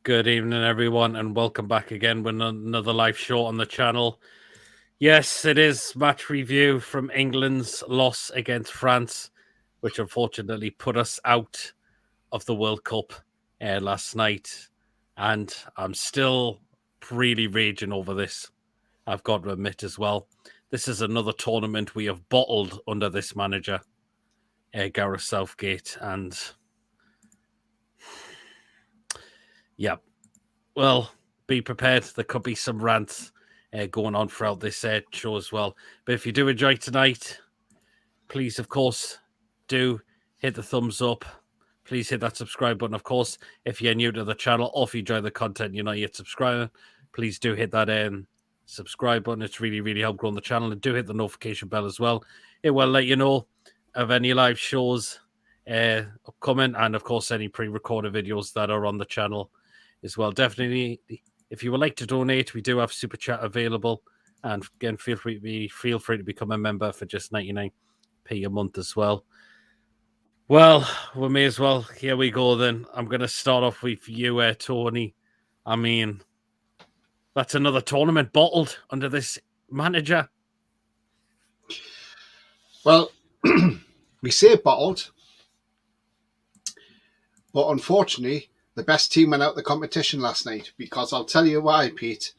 Good evening, everyone, and welcome back again with another live show on the channel. Yes, it is match review from England's loss against France, which unfortunately put us out of the World Cup last night. And I'm still really raging over this, I've got to admit as well. This is another tournament we have bottled under this manager, Gareth Southgate. And yeah, well, be prepared. There could be some rants going on throughout this show as well. But if you do enjoy tonight, please, of course, do hit the thumbs up. Please hit that subscribe button. Of course, if you're new to the channel or if you enjoy the content, you're not yet subscribing, please do hit that subscribe button. It's really, really helped grow the channel. And do hit the notification bell as well. It will let you know of any live shows upcoming and, of course, any pre-recorded videos that are on the channel as well. Definitely, if you would like to donate, we do have Super Chat available. And again, feel free to become a member for just 99p a month as well. Well, we may as well. Here we go then. I'm going to start off with you, Tony. I mean, that's another tournament bottled under this manager. Well, we say bottled, but unfortunately, the best team went out the competition last night, because I'll tell you why, Pete.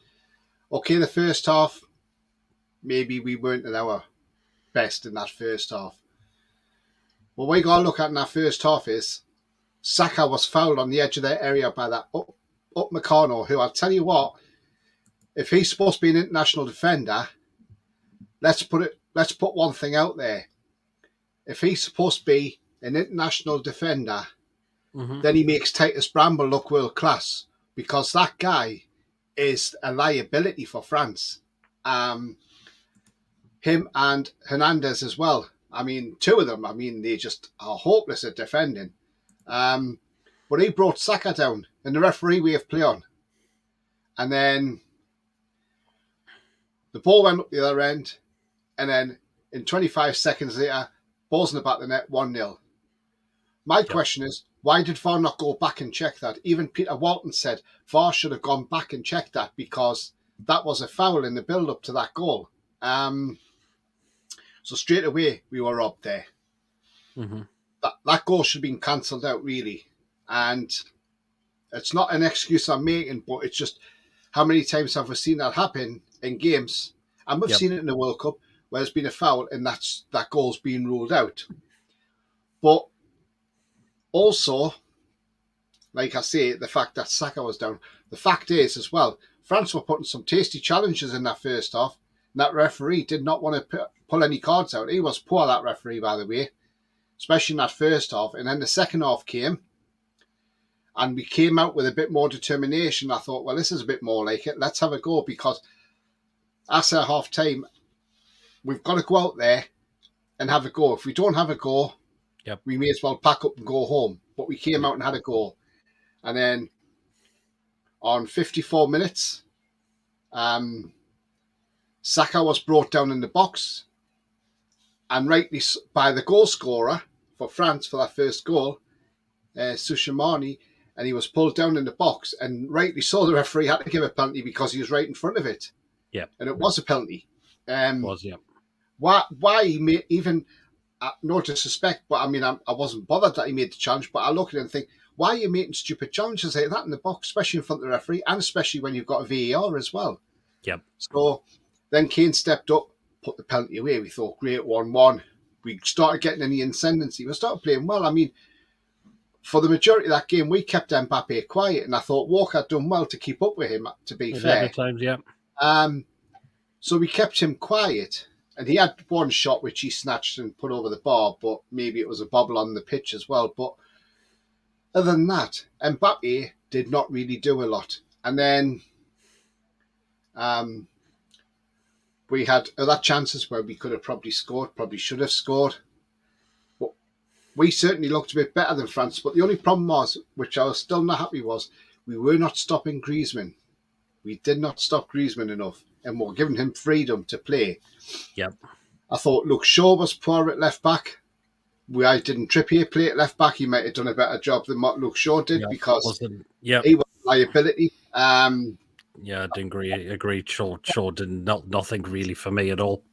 Okay, the first half, maybe we weren't at our best in that first half. What we got to look at in that first half is Saka was fouled on the edge of their area by that up Meccano, who, I'll tell you what, if he's supposed to be an international defender, let's put one thing out there. If he's supposed to be an international defender, then he makes Titus Bramble look world class, because that guy is a liability for France. Him and Hernandez as well. I mean, two of them, they just are hopeless at defending. But he brought Saka down in the referee way of play on. And then the ball went up the other end. And then in 25 seconds later, ball's in the back of the net, 1-0. My question is, why did VAR not go back and check that? Even Peter Walton said VAR should have gone back and checked that, because that was a foul in the build-up to that goal. So straight away, we were up there. That goal should have been cancelled out, really. And it's not an excuse I'm making, but it's just, how many times have we seen that happen in games? And we've seen it in the World Cup, where there's been a foul and that goal's been ruled out. But also, like I say, the fact that Saka was down. The fact is, as well, France were putting some tasty challenges in that first half. And that referee did not want to pull any cards out. He was poor, that referee, by the way, especially in that first half. And then the second half came, and we came out with a bit more determination. I thought, well, this is a bit more like it. Let's have a go, because after half time, we've got to go out there and have a go. If we don't have a go, we may as well pack up and go home. But we came out and had a go. And then on 54 minutes, Saka was brought down in the box, and rightly by the goal scorer for France for that first goal, Souchemani, and he was pulled down in the box, and rightly so, the referee had to give a penalty because he was right in front of it. And it was a penalty. Why he made, even, no disrespect, but I wasn't bothered that he made the challenge, but I look at it and think, why are you making stupid challenges like that in the box, especially in front of the referee, and especially when you've got a VAR as well? So then Kane stepped up, put the penalty away. We thought, great, 1-1. We started getting in the ascendancy. We started playing well. For the majority of that game, we kept Mbappe quiet, and I thought Walker had done well to keep up with him, to be fair. Times, so we kept him quiet, and he had one shot which he snatched and put over the bar, but maybe it was a bobble on the pitch as well. But other than that, Mbappe did not really do a lot. And then we had other chances where we could have probably scored, probably should have scored. But we certainly looked a bit better than France. But the only problem was, which I was still not happy, was we were not stopping Griezmann. We did not stop Griezmann enough, and we were giving him freedom to play. I thought Luke Shaw was poor at left back. Why didn't Trippier play at left back? He might have done a better job than what Luke Shaw did, because he was liability. Yeah, I didn't agree. Agreed. Shaw did nothing really for me at all.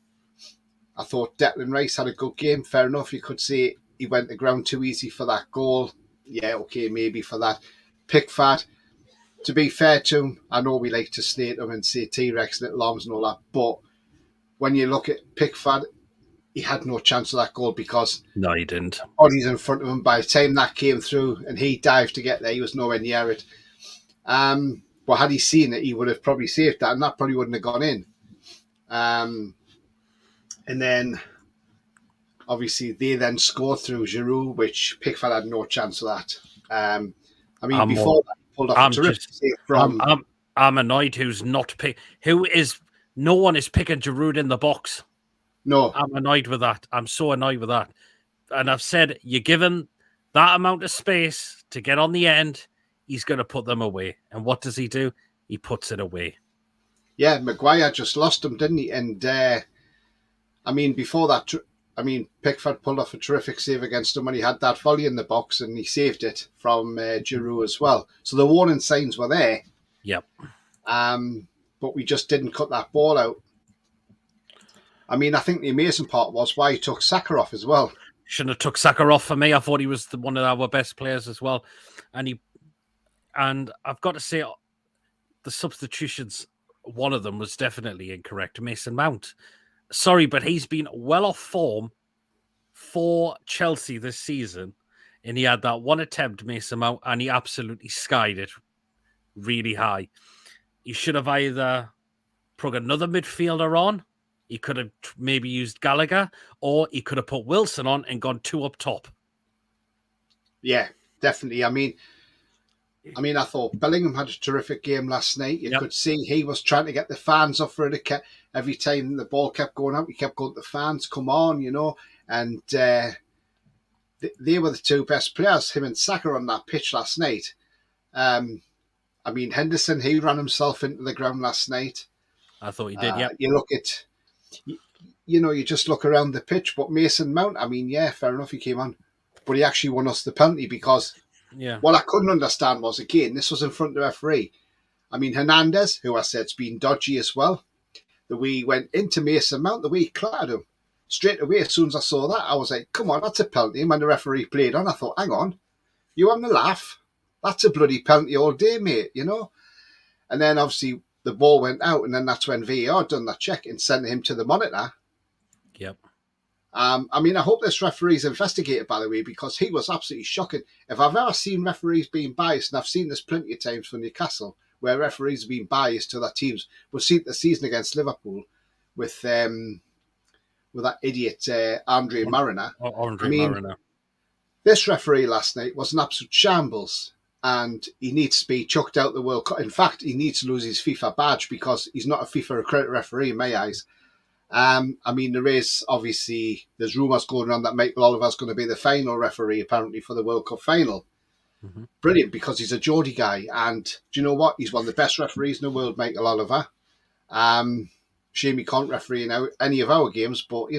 I thought Declan Rice had a good game. Fair enough. You could say he went the ground too easy for that goal. Yeah, okay, maybe for that. Pickford, to be fair to him, I know we like to slate him and say T-Rex, little arms and all that, but when you look at Pickford, he had no chance of that goal because No, he didn't. bodies in front of him. By the time that came through and he dived to get there, he was nowhere near it. But had he seen it, he would have probably saved that, and that probably wouldn't have gone in. And then, obviously, they then scored through Giroud, which Pickford had no chance of that. I mean, before that, he pulled off a terrific save from. I'm annoyed who's not pick. Who is? No one is picking Giroud in the box. No, I'm annoyed with that. I'm so annoyed with that. And I've said, you give him that amount of space to get on the end, he's going to put them away. And what does he do? He puts it away. Yeah, Maguire just lost him, didn't he? And I mean, before that, Pickford pulled off a terrific save against him when he had that volley in the box, and he saved it from Giroud as well. So the warning signs were there. Yep. But we just didn't cut that ball out. I mean, I think the amazing part was why he took Saka off as well. Shouldn't have took Saka off for me. I thought he was one of our best players as well. And I've got to say, the substitutions, one of them was definitely incorrect. Mason Mount. Sorry, but he's been well off form for Chelsea this season. And he had that one attempt, Mason Mount, and he absolutely skied it really high. He should have either put another midfielder on. He could have maybe used Gallagher, or he could have put Wilson on and gone two up top. Yeah, definitely. I mean, I thought Bellingham had a terrific game last night. You could see he was trying to get the fans up for it. Every time the ball kept going out, he kept going to the fans, come on, And they were the two best players, him and Saka, on that pitch last night. I mean, Henderson, he ran himself into the ground last night. I thought he did, yeah. You look at, you just look around the pitch, but Mason Mount, I mean, yeah, fair enough, he came on. But he actually won us the penalty because what I couldn't understand was, again, this was in front of the referee. I mean, Hernandez, who I said's been dodgy as well, the way he went into Mason Mount, the way he clattered him. Straight away, as soon as I saw that, I was like, come on, that's a penalty. And when the referee played on, I thought, hang on, you having a laugh? That's a bloody penalty all day, mate, And then, obviously, the ball went out, and then that's when VAR done that check and sent him to the monitor. Yep. I mean, I hope this referee's investigated, by the way, because he was absolutely shocking. If I've ever seen referees being biased, and I've seen this plenty of times for Newcastle, where referees have been biased to their teams. We've seen the season against Liverpool with that idiot Andre Mariner. Mariner. This referee last night was an absolute shambles, and he needs to be chucked out the World Cup. In fact, he needs to lose his FIFA badge because he's not a FIFA accredited referee in my eyes. I mean, there's rumours going around that Michael Oliver's going to be the final referee, apparently, for the World Cup final. Mm-hmm. Brilliant, because he's a Geordie guy, and do you know what? He's one of the best referees in the world, Michael Oliver. Shame he can't referee in any of our games, but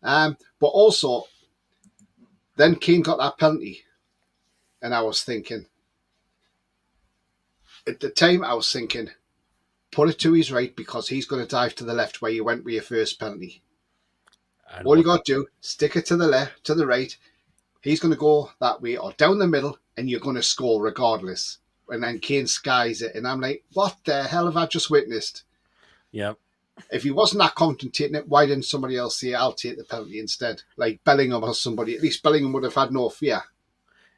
but also, then Kane got that penalty, and I was thinking, at the time, put it to his right, because he's going to dive to the left where you went with your first penalty. And all you got to do, stick it to the left, to the right. He's going to go that way or down the middle, and you're going to score regardless. And then Kane skies it, and I'm like, what the hell have I just witnessed? Yeah. If he wasn't that confident taking it, why didn't somebody else say, I'll take the penalty instead? Like Bellingham or somebody. At least Bellingham would have had no fear.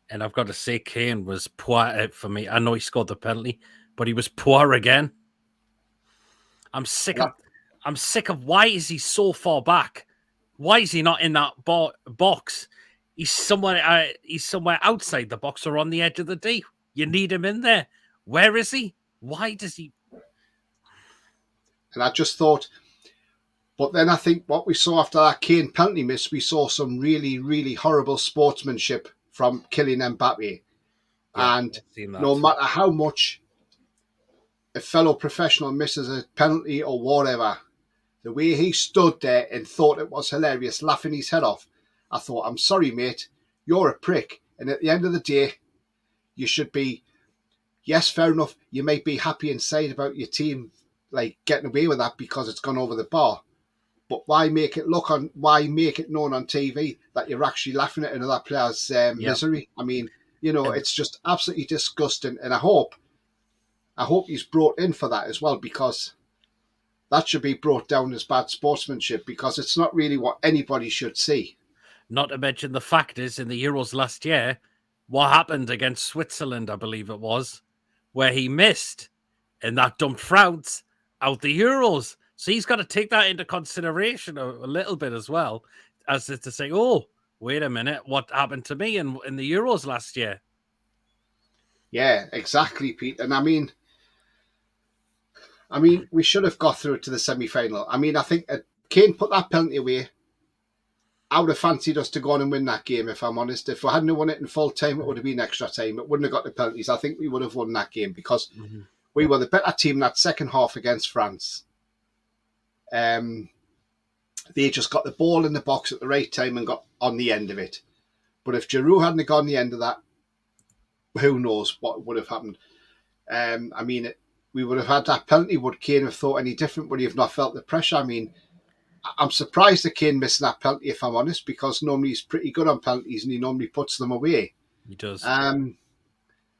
And I've got to say, Kane was poor for me. I know he scored the penalty, but he was poor again. I'm sick of why is he so far back? Why is he not in that box? He's somewhere outside the box or on the edge of the D. You need him in there. Where is he? Why does he? And I just thought, but then I think what we saw after that Kane penalty miss, we saw some really, really horrible sportsmanship from Kylian Mbappe. Yeah, and no matter how much a fellow professional misses a penalty or whatever, the way he stood there and thought it was hilarious, laughing his head off, I thought, I'm sorry, mate, you're a prick. And at the end of the day, you should be yes, fair enough. You might be happy inside about your team like getting away with that because it's gone over the bar. But why make it why make it known on TV that you're actually laughing at another player's misery? I mean, And it's just absolutely disgusting. And I hope he's brought in for that as well, because that should be brought down as bad sportsmanship, because it's not really what anybody should see. not to mention the fact is, in the Euros last year, what happened against Switzerland, I believe it was, where he missed, and that dumped France out the Euros. So he's got to take that into consideration a little bit as well, as to say, oh, wait a minute, what happened to me in the Euros last year? Yeah, exactly, Pete. And I mean, we should have got through to the semi-final. I mean, I think Kane put that penalty away. I would have fancied us to go on and win that game, if I'm honest. If we hadn't won it in full time, it would have been extra time. It wouldn't have got the penalties. I think we would have won that game because we were the better team that second half against France. They just got the ball in the box at the right time and got on the end of it. But if Giroud hadn't gone the end of that, who knows what would have happened. We would have had that penalty. Would Kane have thought any different? Would he have not felt the pressure? I mean, I'm surprised that Kane missing that penalty, if I'm honest, because normally he's pretty good on penalties and he normally puts them away. He does.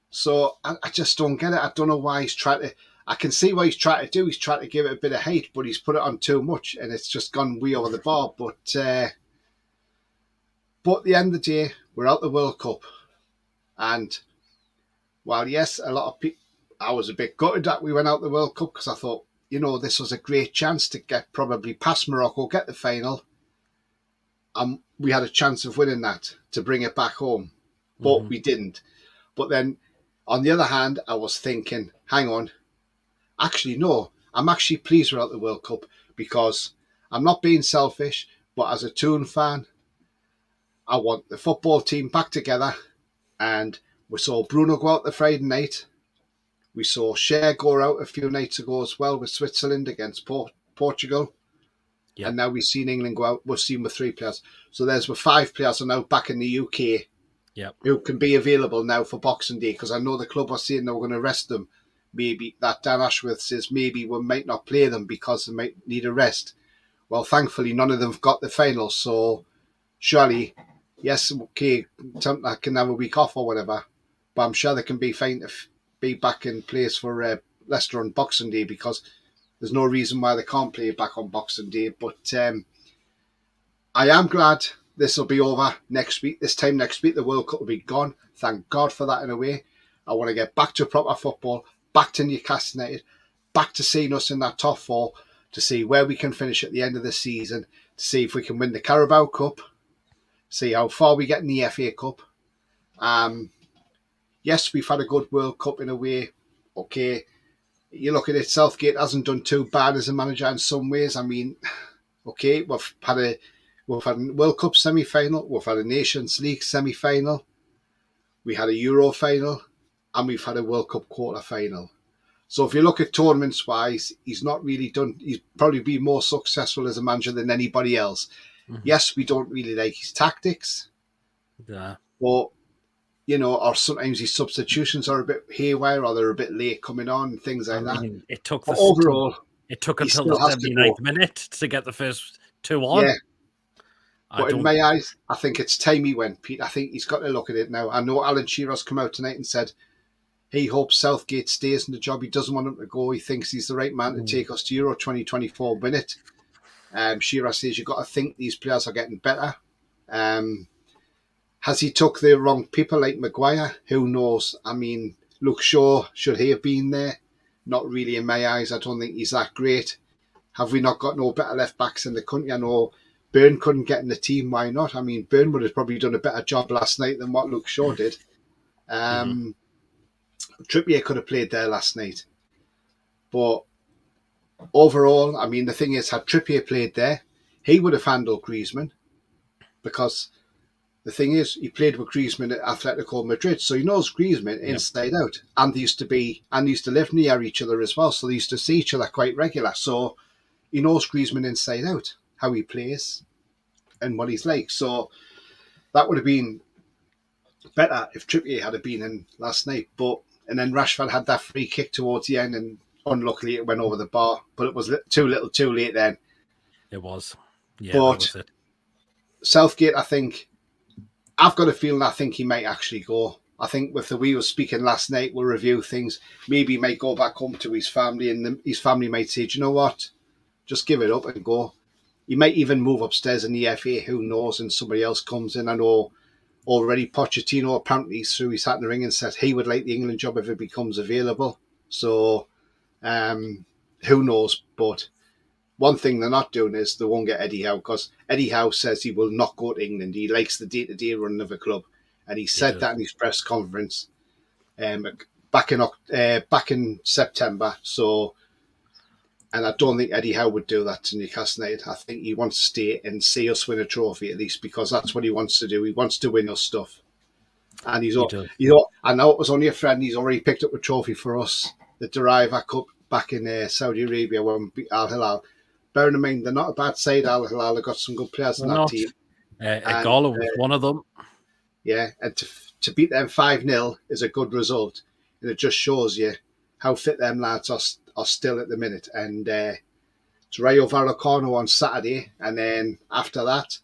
So I just don't get it. I don't know why he's trying to. I can see what he's trying to do. He's trying to give it a bit of hate, but he's put it on too much and it's just gone way over the bar. But at the end of the day, we're out the World Cup. And while, yes, a lot of people, I was a bit gutted that we went out the World Cup because I thought, this was a great chance to get probably past Morocco, get the final. We had a chance of winning that to bring it back home, but we didn't. But then, on the other hand, I was thinking, hang on, actually, no, I'm actually pleased we're out the World Cup because I'm not being selfish, but as a Toon fan, I want the football team back together. And we saw Bruno go out the Friday night. We saw Cher go out a few nights ago as well with Switzerland against Portugal. Yep. And now we've seen England go out. We've seen with 3 players. So with 5 players are now back in the UK. Yep. Who can be available now for Boxing Day, because I know the club are saying they were going to rest them. Maybe that Dan Ashworth says maybe we might not play them because they might need a rest. Well, thankfully, none of them have got the final. So surely, yes, okay, I can have a week off or whatever. But I'm sure they can be fine to be back in place for Leicester on Boxing Day, because there's no reason why they can't play back on Boxing Day. But I am glad this will be over next week. This time next week, the World Cup will be gone. Thank God for that in a way. I want to get back to proper football, back to Newcastle United, back to seeing us in that top 4, to see where we can finish at the end of the season, to see if we can win the Carabao Cup, see how far we get in the FA Cup. Yes, we've had a good World Cup in a way. Okay, you look at it, Southgate hasn't done too bad as a manager in some ways. I mean, okay, we've had a World Cup semi-final, we've had a Nations League semi-final, we had a Euro final, and we've had a World Cup quarter-final. So if you look at tournaments-wise, he's not really done. He's probably been more successful as a manager than anybody else. Mm-hmm. Yes, we don't really like his tactics. Yeah. But, or sometimes his substitutions are a bit haywire, or they're a bit late coming on, and things like that. It took until the 79th minute to get the first 2 on. Yeah. But in my eyes, I think it's time he went, Pete. I think he's got to look at it now. I know Alan Shearer's come out tonight and said he hopes Southgate stays in the job. He doesn't want him to go. He thinks he's the right man to take us to Euro 2024, win it. Shearer says you've got to think these players are getting better. Has he took the wrong people like Maguire? Who knows? I mean, Luke Shaw, should he have been there? Not really in my eyes. I don't think he's that great. Have we not got no better left backs in the country? I know Byrne couldn't get in the team. Why not? I mean, Byrne would have probably done a better job last night than what Luke Shaw did. Trippier could have played there last night. But overall, I mean, the thing is, had Trippier played there, he would have handled Griezmann, because the thing is, he played with Griezmann at Atletico Madrid, so he knows Griezmann inside out. And they used to live near each other as well, so they used to see each other quite regular. So he knows Griezmann inside out, how he plays and what he's like. So that would have been better if Trippier had been in last night. But and then Rashford had that free kick towards the end, and unluckily it went over the bar. But it was too little, too late then. It was. Yeah, But that was it. Southgate, I've got a feeling I think he might actually go. I think with the we were speaking last night, we'll review things. Maybe he might go back home to his family, and his family might say, "Do you know what? Just give it up and go." He might even move upstairs in the FA, who knows, and somebody else comes in. I know already Pochettino apparently threw his hat in the ring and said he would like the England job if it becomes available. So who knows? But one thing they're not doing is they won't get Eddie Howe, because Eddie Howe says he will not go to England. He likes the day-to-day running of a club, and he said that in his press conference back in September. So, and I don't think Eddie Howe would do that to Newcastle United. I think he wants to stay and see us win a trophy at least, because that's what he wants to do. He wants to win us stuff. And I know it was only a friend. He's already picked up a trophy for us, the Deriva Cup back in Saudi Arabia when we beat Al Hilal. Bearing in mind, they're not a bad side, Al Hilal. They've got some good players in that team. Igalo was one of them. Yeah, and to beat them 5-0 is a good result. And it just shows you how fit them lads are still at the minute. And it's Rayo Vallecano on Saturday. And then after that,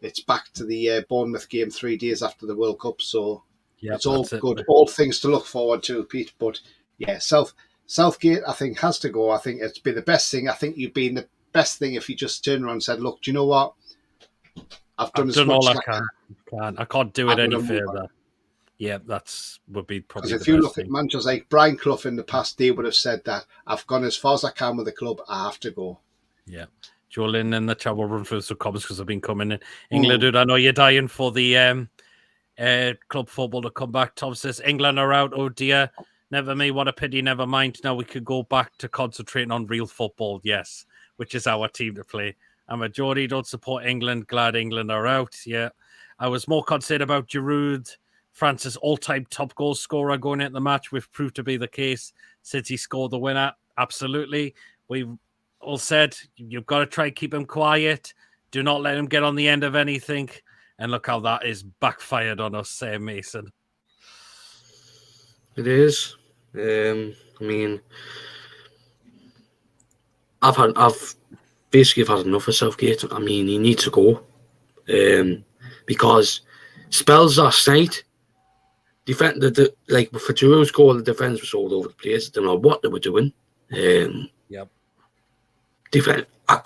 it's back to the Bournemouth game 3 days after the World Cup. So it's all good. All things to look forward to, Pete. But yeah, Southgate, I think, has to go. I think it's been the best thing. I think you've been the best thing if you just turned around and said, look, do you know what? I've done as much all I can. I can't do it any further. Yeah, would be probably the best thing. Because if you look at managers like Brian Clough in the past, they would have said that I've gone as far as I can with the club. I have to go. Yeah. Jolyn in the chat will run through some comments because I've been coming in. England, dude, I know you're dying for the club football to come back. Tom says, England are out. Oh, dear. Never me. What a pity. Never mind. Now we could go back to concentrating on real football. Yes, which is our team to play. A majority don't support England. Glad England are out. Yeah. I was more concerned about Giroud, France's all-time top goal scorer going into the match, which proved to be the case since he scored the winner. Absolutely. We've all said you've got to try and keep him quiet. Do not let him get on the end of anything. And look how that is backfired on us, Mason. It is. I mean, I've basically had enough of Southgate. I mean, he needs to go because spells last night, like for Giroud's goal, the defense was all over the place. Don't know what they were doing. Yep. I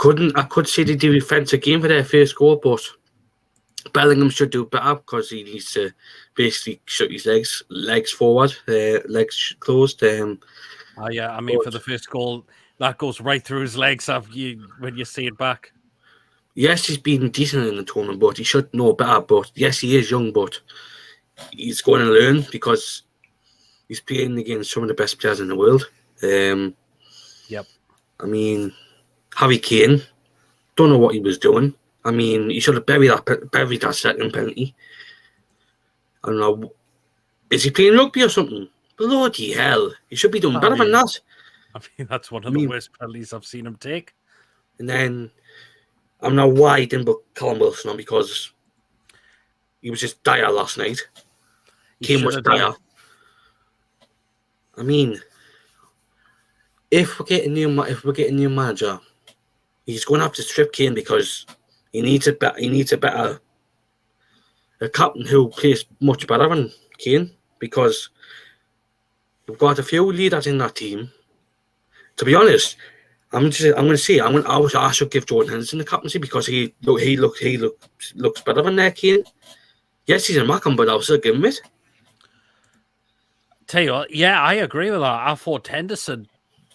could say they did defensive game for their first goal, but Bellingham should do better because he needs to basically shut his legs forward, legs closed. Yeah, I mean, for the first goal, that goes right through his legs when you see it back. Yes, he's been decent in the tournament, but he should know better. But yes, he is young, but he's going to learn because he's playing against some of the best players in the world. Yep. I mean, Harry Kane, don't know what he was doing. I mean, he should have buried that second penalty. I don't know. Is he playing rugby or something? Bloody hell. He should be doing better than that. I mean, that's one of the worst penalties I've seen him take. And then, I'm not why he didn't put Callum Wilson on, because he was just dire last night. Kane was dire. I mean, if we're getting a new manager, he's going to have to strip Kane because he needs a better captain who plays much better than Kane, because we've got a few leaders in that team. To be honest, I should give Jordan Henderson the captaincy because he looks better than Kane. Yes, he's a Mackham, but I'll still give him it. Tell you what, yeah, I agree with that. I thought Henderson,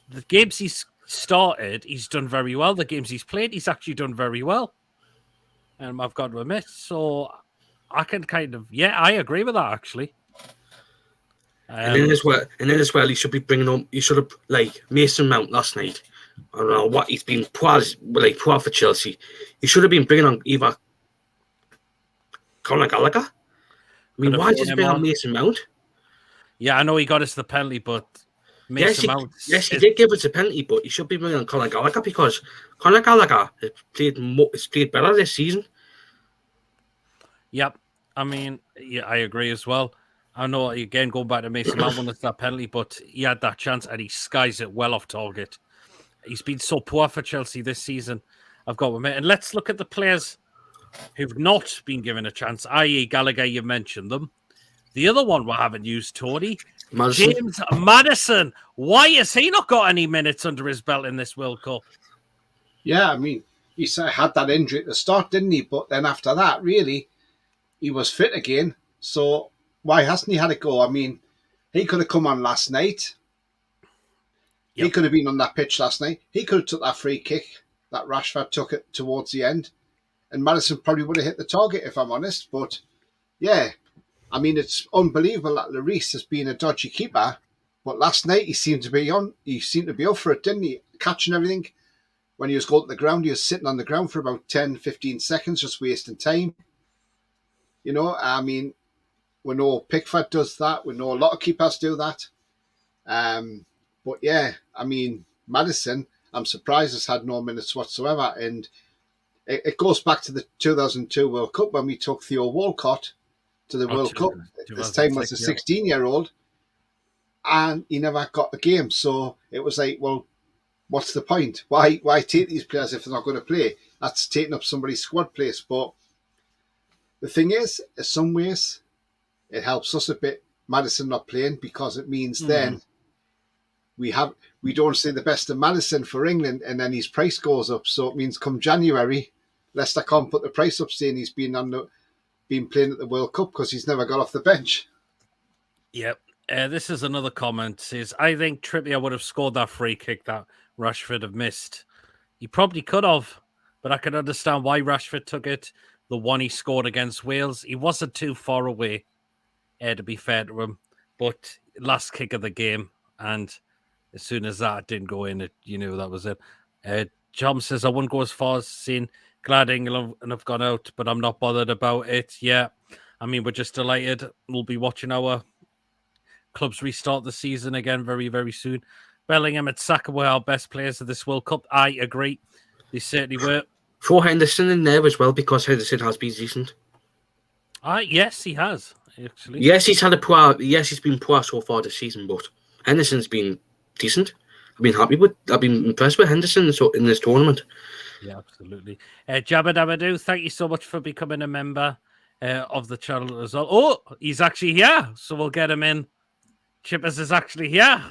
the games he's started, he's done very well. The games he's played, he's actually done very well. And I've got to admit, so I can I agree with that actually. And then as well, he should be bringing on. He should have like Mason Mount last night. I don't know what he's been poor for Chelsea. He should have been bringing on either Conor Gallagher. I mean, why did he bring on Mason Mount? Yeah, I know he got us the penalty, but Mason Mount. Yes, he did give us a penalty, but he should be bringing on Conor Gallagher because Conor Gallagher has played better this season. Yep, I mean, yeah, I agree as well. I know, again, going back to Mason Mount won that penalty, but he had that chance and he skies it well off target. He's been so poor for Chelsea this season, I've got to admit. And let's look at the players who've not been given a chance, i.e. Gallagher, you mentioned them. The other one we haven't used, Tony, Madison. James Maddison. Why has he not got any minutes under his belt in this World Cup? Yeah, I mean, he had that injury at the start, didn't he? But then after that, really, he was fit again. So why hasn't he had a go? I mean, he could have come on last night. Yep. He could have been on that pitch last night. He could have took that free kick that Rashford took it towards the end. And Maddison probably would have hit the target, if I'm honest. But, yeah, I mean, it's unbelievable that Lloris has been a dodgy keeper. But last night he seemed to be up for it, didn't he? Catching everything. When he was going to the ground, he was sitting on the ground for about 10, 15 seconds, just wasting time. You know, I mean, we know Pickford does that. We know a lot of keepers do that. But yeah, I mean, Maddison, I'm surprised has had no minutes whatsoever. And it goes back to the 2002 World Cup when we took Theo Walcott to the World Cup. This time was a 16-year-old. And he never got the game. So it was like, well, what's the point? Why take these players if they're not going to play? That's taking up somebody's squad place. But the thing is, in some ways, it helps us a bit, Maddison not playing, because it means then we don't see the best of Maddison for England, and then his price goes up. So it means come January, Leicester can't put the price up, saying he's been playing at the World Cup because he's never got off the bench. Yep. This is another comment. Says, I think Trippier would have scored that free kick that Rashford have missed. He probably could have, but I can understand why Rashford took it. The one he scored against Wales, he wasn't too far away, to be fair to him. But last kick of the game, and as soon as that didn't go in, you knew that was it. John says, I wouldn't go as far as saying glad England have gone out, but I'm not bothered about it. Yeah, I mean, we're just delighted. We'll be watching our clubs restart the season again very, very soon. Bellingham and Saka were our best players of this World Cup. I agree. They certainly were. Throw Henderson in there as well, because Henderson has been decent. Yes, he has, actually. Yes, he's been poor so far this season, but Henderson's been decent. I've been impressed with Henderson in this tournament. Yeah, absolutely. Jabba Dabba thank you so much for becoming a member of the channel as well. Oh, he's actually here, so we'll get him in. Chippaz is actually here.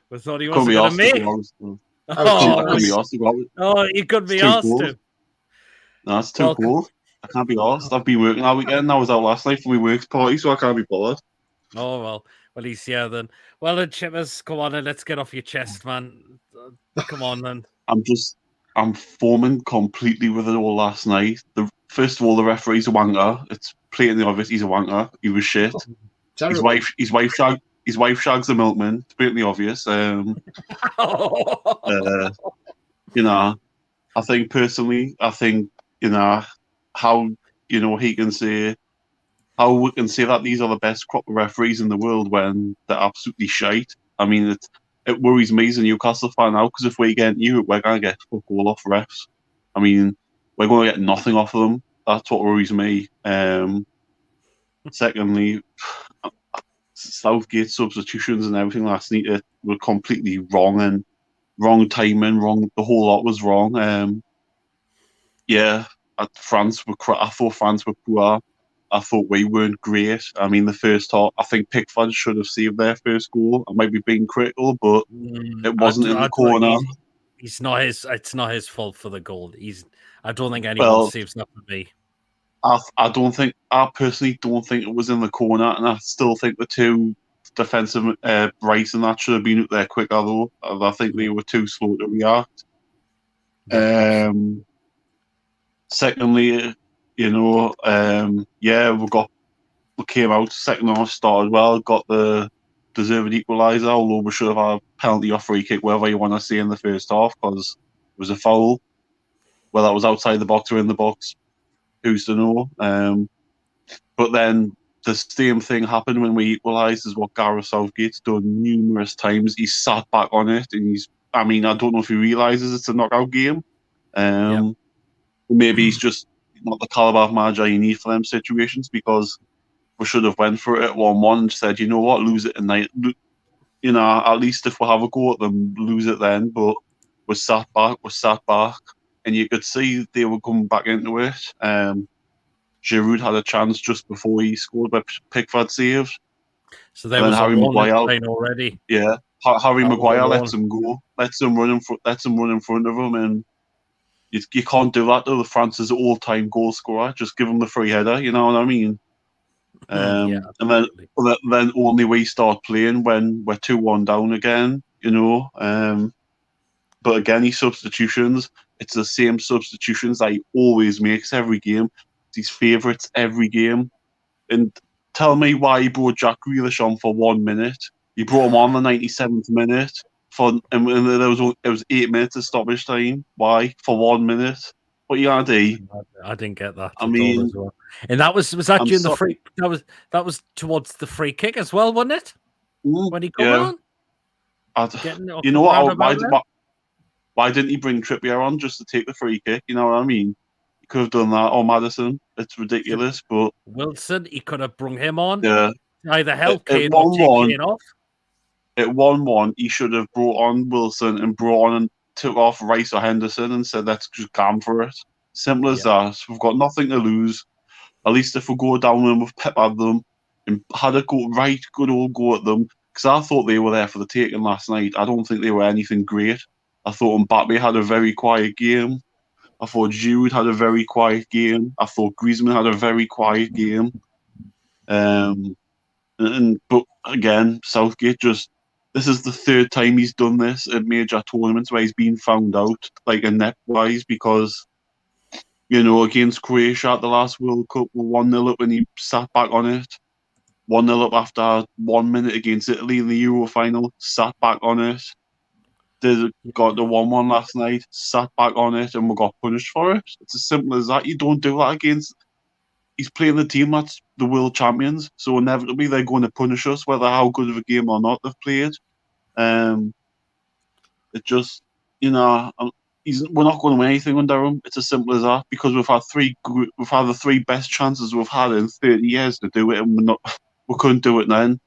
We thought he wasn't going to make. You could be asked to. No, that's too cool. I can't be asked. I've been working all weekend. I was out last night for my works party, so I can't be bothered. Oh, well, he's here then. Well, then, Chippaz, come on and let's get off your chest, man. Come on, then. I'm foaming completely with it all last night. First of all, the referee's a wanker. It's blatantly obvious he's a wanker. He was shit. His wife shags the milkman. It's blatantly obvious. You know, I think personally, how he can say, how we can say that these are the best crop of referees in the world when they're absolutely shite. I mean, it worries me as a Newcastle fan now, because if we get new, we're going to get fuck all off refs. I mean, we're going to get nothing off of them. That's what worries me. Secondly, Southgate substitutions and everything last night were completely wrong, and wrong timing, the whole lot was wrong. France were I thought France were poor. I thought we weren't great. I mean, the first half, I think Pickford should have saved their first goal. I might be being critical, but it wasn't in the corner. It's not his fault for the goal. I don't think anyone saves that for me. I personally don't think it was in the corner, and I still think the two defensive Rice and that should have been out there quicker though. I think they were too slow to react. Secondly, we came out second half, started well, got the deserved equaliser, although we should have had a penalty or free kick, whatever you want to say, in the first half, because it was a foul. Whether that was outside the box or in the box, who's to know? But then the same thing happened when we equalised, is what Gareth Southgate's done numerous times. He's sat back on it, and I don't know if he realises it's a knockout game. Maybe he's just not the calibre of manager you need for them situations, because we should have went for it at 1-1 and said, you know what, lose it tonight. You know, at least if we have a go at them, lose it then. But we sat back, and you could see they were coming back into it. Giroud had a chance just before he scored, but Pickford saved. So there was Harry a warning Maguire sign already. Yeah, Harry That was Maguire a lets him go, lets him run in front of him, and you can't do that to France's all-time goal scorer. Just give him the free header, you know what I mean? Yeah, And then only we start playing when we're 2-1 down again, you know. But again, his substitutions, it's the same substitutions that he always makes every game. It's his favourites every game. And tell me why he brought Jack Grealish on for 1 minute. He brought him on the 97th minute and it was 8 minutes of stoppage time. Why? For 1 minute. What you gonna do? I didn't get that I at mean, all as well. And that was that I'm during the sorry. free? That was towards the free kick as well, wasn't it? When he come Yeah. on, You know what? Why didn't he bring Trippier on just to take the free kick? You know what I mean? He could have done that, or Madison. It's ridiculous, but Wilson, he could have brung him on. Yeah. Either help At Kane or take 1-1, Kane off. At 1-1, he should have brought on Wilson and brought on and took off Rice or Henderson and said, let's just calm for it. Simple as that. We've got nothing to lose. At least if we go down and we've peppered them and had a good old go at them, because I thought they were there for the taking last night. I don't think they were anything great. I thought Mbappe had a very quiet game. I thought Giroud had a very quiet game. I thought Griezmann had a very quiet game. But again, Southgate this is the third time he's done this at major tournaments where he's been found out, like inept-wise, because, you know, against Croatia at the last World Cup, we're 1-0 up and he sat back on it. 1-0 up after 1 minute against Italy in the Euro final, sat back on it. Got the 1-1 last night, sat back on it, and we got punished for it. It's as simple as that. You don't do that against... He's playing the team that's the world champions, so inevitably they're going to punish us, whether how good of a game or not they've played. It just, you know, we're not going to win anything under him. It's as simple as that, because we've had the three best chances we've had in 30 years to do it, and we couldn't do it then.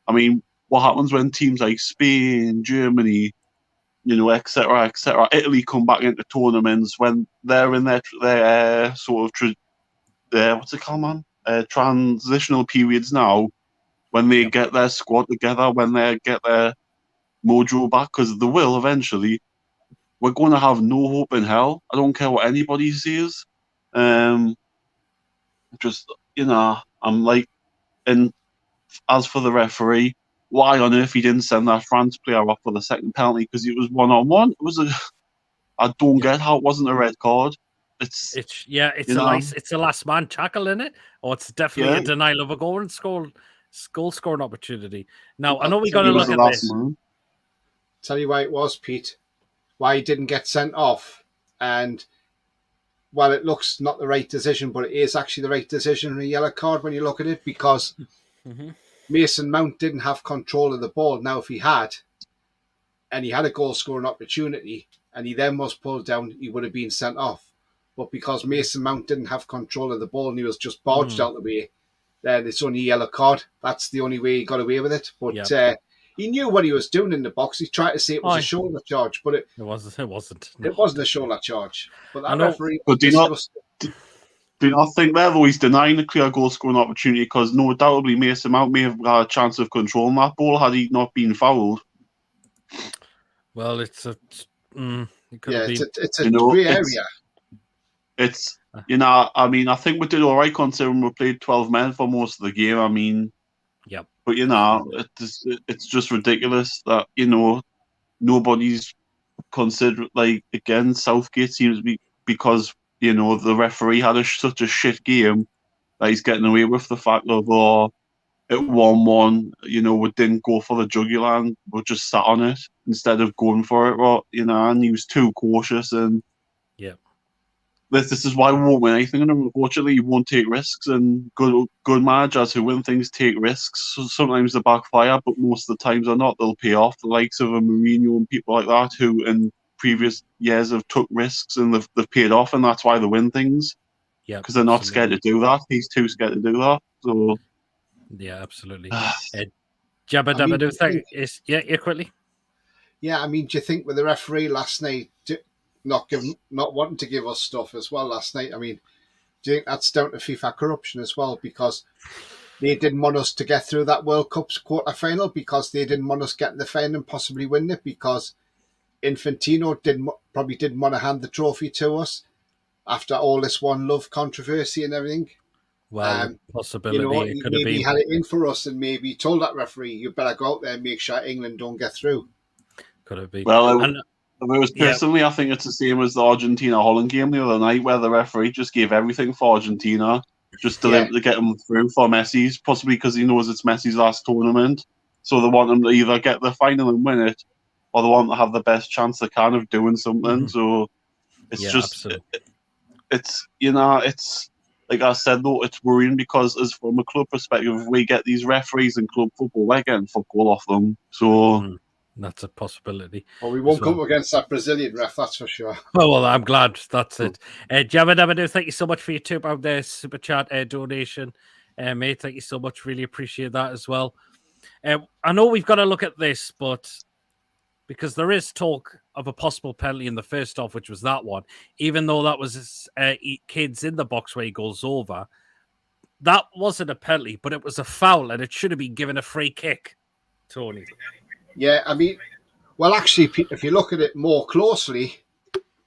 I mean, what happens when teams like Spain, Germany, you know, etc., Italy come back into tournaments when they're in their sort of what's it called, man? Transitional periods now, when they get their squad together, when they get their mojo back, because they will eventually. We're going to have no hope in hell. I don't care what anybody says. Just, you know, I'm like, and as for the referee, why on earth he didn't send that France player off for the second penalty? Because it was 1-on-1. I don't get how it wasn't a red card. It's a last man tackle, in it, or it's definitely a denial of a goal and goal scoring opportunity. Now I know we got to look at this. Tell you why it was, Pete. Why he didn't get sent off, and while it looks not the right decision, but it is actually the right decision in a yellow card when you look at it, because Mason Mount didn't have control of the ball. Now, if he had, and he had a goal scoring opportunity, and he then was pulled down, he would have been sent off. But because Mason Mount didn't have control of the ball and he was just barged out of the way, then it's only a yellow card. That's the only way he got away with it. But he knew what he was doing in the box. He tried to say it was a shoulder charge, but it wasn't. No. It wasn't a shoulder charge. But that referee... But do you not think there, though, he's denying a clear goal scoring opportunity, because no doubtably Mason Mount may have had a chance of controlling that ball had he not been fouled? Well, it's a grey area. It's, you know, I mean, I think we did all right considering we played 12 men for most of the game. I mean, but, you know, it's just ridiculous that, you know, nobody's considered, like, again, Southgate seems to be, because, you know, the referee had such a shit game that he's getting away with the fact of, at 1-1, you know, we didn't go for the jugular and we just sat on it instead of going for it, well, you know, and he was too cautious, and this is why we won't win anything. And unfortunately, you won't take risks. And good managers who win things take risks. So sometimes they backfire, but most of the times they're not. They'll pay off. The likes of a Mourinho and people like that, who in previous years have took risks and they've paid off, and that's why they win things. Because they're not scared to do that. He's too scared to do that. So Yeah, absolutely. Jabba Dabba do think is quickly. Yeah, I mean, do you think with the referee last night not wanting to give us stuff as well last night? I mean, do you think that's down to FIFA corruption as well? Because they didn't want us to get through that World Cup's quarter final, because they didn't want us getting the final and possibly winning it, because Infantino probably didn't want to hand the trophy to us after all this One Love controversy and everything. Well, possibility it could have maybe been. had it in for us and maybe told that referee, you better go out there and make sure England don't get through. Could have been. Well, it was personally, I think it's the same as the Argentina-Holland game the other night, where the referee just gave everything for Argentina, just to get them through for Messi's, possibly because he knows it's Messi's last tournament. So they want him to either get the final and win it, or they want to have the best chance they can of doing something. Mm-hmm. So it's it's like I said, though, it's worrying because as from a club perspective, we get these referees in club football, we're getting fuck all off them. So that's a possibility. Well, we won't come against that Brazilian ref, that's for sure. Oh, well, I'm glad that's it. Jabba Dabba, thank you so much for your £2 super chat donation. Mate, thank you so much. Really appreciate that as well. I know we've got to look at this, but because there is talk of a possible penalty in the first half, which was that one, even though that was kids in the box where he goes over, that wasn't a penalty, but it was a foul, and it should have been given a free kick, Tony. Yeah, I mean, well, actually, if you look at it more closely,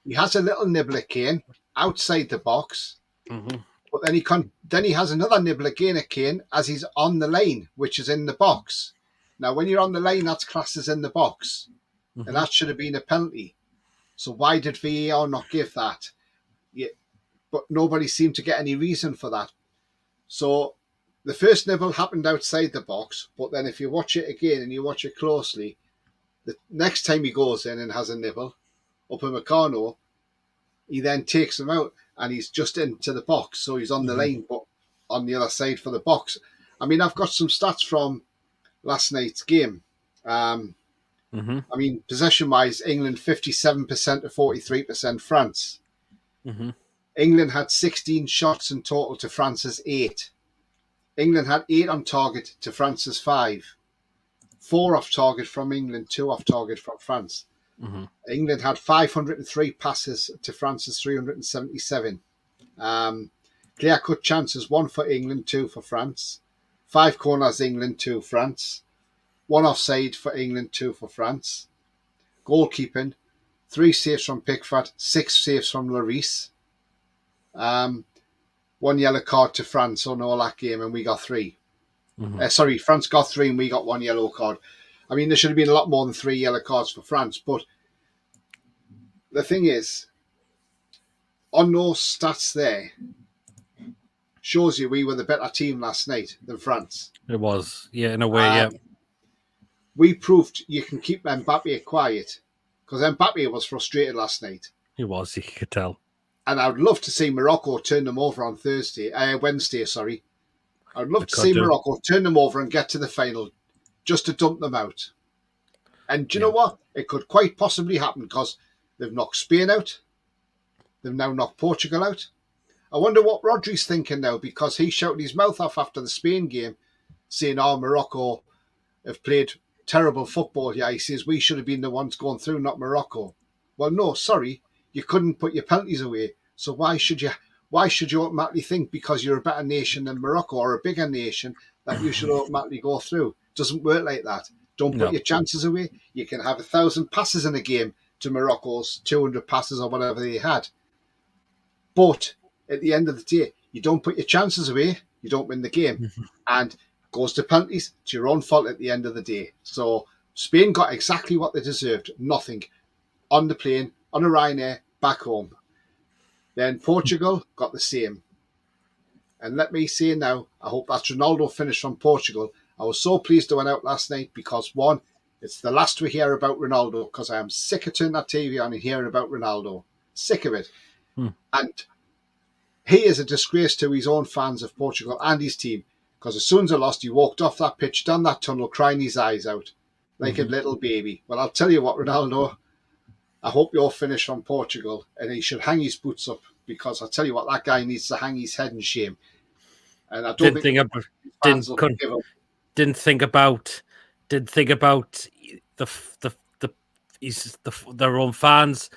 he has a little nibbler Kane outside the box, but then he has another nibbler again at Kane as he's on the lane, which is in the box. Now, when you're on the lane, that's classed as in the box, and that should have been a penalty. So why did VAR not give that? Yeah, but nobody seemed to get any reason for that. So the first nibble happened outside the box, but then if you watch it again and you watch it closely, the next time he goes in and has a nibble, Upamecano, he then takes him out and he's just into the box. So he's on the lane, but on the other side for the box. I mean, I've got some stats from last night's game. I mean, possession-wise, England 57% to 43% France. England had 16 shots in total to France's 8. England had 8 on target to France's 5. 4 off target from England, 2 off target from France. England had 503 passes to France's 377. Clear-cut chances, 1 for England, 2 for France. 5 corners, England, 2 France. 1 offside for England, 2 for France. Goalkeeping, 3 saves from Pickford, 6 saves from Lloris. 1 yellow card to France on all that game, and we got 3. France got 3 and we got 1 yellow card. I mean, there should have been a lot more than 3 yellow cards for France, but the thing is, on those stats there, shows you we were the better team last night than France. It was, in a way, We proved you can keep Mbappe quiet, because Mbappe was frustrated last night. He was, you could tell. And I would love to see Morocco turn them over on Wednesday. I would love to see Morocco turn them over and get to the final, just to dump them out. And do you know what? It could quite possibly happen, because they've knocked Spain out. They've now knocked Portugal out. I wonder what Rodri's thinking now, because he shouted his mouth off after the Spain game, saying, Morocco have played terrible football. Yeah, he says, we should have been the ones going through, not Morocco. Well, no, sorry, you couldn't put your penalties away. So why should you automatically think, because you're a better nation than Morocco or a bigger nation, that you should automatically go through? It doesn't work like that. Don't put your chances away. You can have 1,000 passes in a game to Morocco's 200 passes or whatever they had. But at the end of the day, you don't put your chances away, you don't win the game. And goes to penalties, it's your own fault at the end of the day. So Spain got exactly what they deserved. Nothing. On the plane, on a Ryanair, back home. Then Portugal got the same. And let me say now, I hope that's Ronaldo finished from Portugal. I was so pleased to win out last night because, one, it's the last we hear about Ronaldo, because I am sick of turning that TV on and hearing about Ronaldo. Sick of it. And he is a disgrace to his own fans of Portugal and his team, because as soon as they lost, he walked off that pitch, down that tunnel, crying his eyes out like a little baby. Well, I'll tell you what, Ronaldo, I hope you're finished from Portugal, and he should hang his boots up, because I'll tell you what, that guy needs to hang his head in shame. and I don't Didn't think think about fans didn't will con- give him. didn't think about their own fans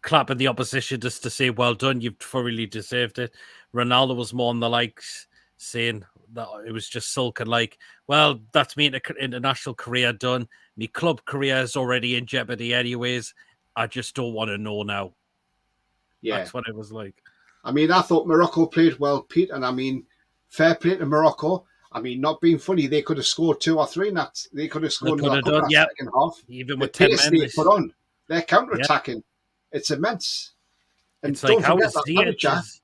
clapping the opposition just to say well done, you've thoroughly deserved it. Ronaldo was more on the likes saying that it was just sulking like, well, that's me international career done. My club career is already in jeopardy anyways. I just don't want to know now. Yeah, That's what it was like. I mean, I thought Morocco played well, Pete, and I mean, fair play to Morocco. I mean, not being funny, they could have scored 2 or 3 in that. They could have They scored could another have couple done, that yeah, second half. even The with 10 pace men. they put on, their Yeah, counter-attacking, it's immense. And it's like don't how forget is that Ziyech manager. is.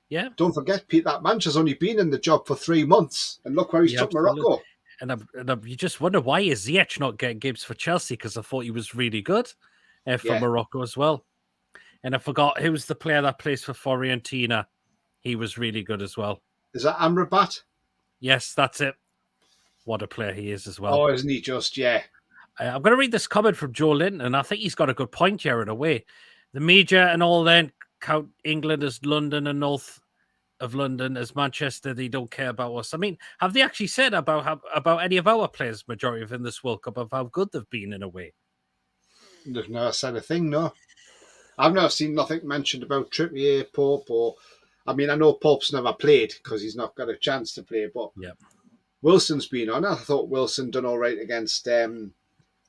Yeah, Don't forget, Pete, that manager's only been in the job for 3 months, and look where he's yeah, took absolutely. Morocco. You just wonder why is Ziyech not getting games for Chelsea, because I thought he was really good for Yeah, Morocco as well. And I forgot who's the player that plays for Fiorentina. He was really good as well. is that Amrabat? Yes, that's it. What a player he is as well. Oh, isn't he just? Yeah, I'm going to read this comment from Joe Linton, and I think he's got a good point here in a way. The media and all then count England as London and north of London as Manchester. They don't care about us. I mean, have they actually said about any of our players, majority of in this World Cup, of how good they've been in a way? they've never said a thing. No, I've never seen nothing mentioned about Trippier, Pope, or. I mean, I know Pope's never played because he's not got a chance to play, but Yeah. Wilson's been on. I thought Wilson done all right against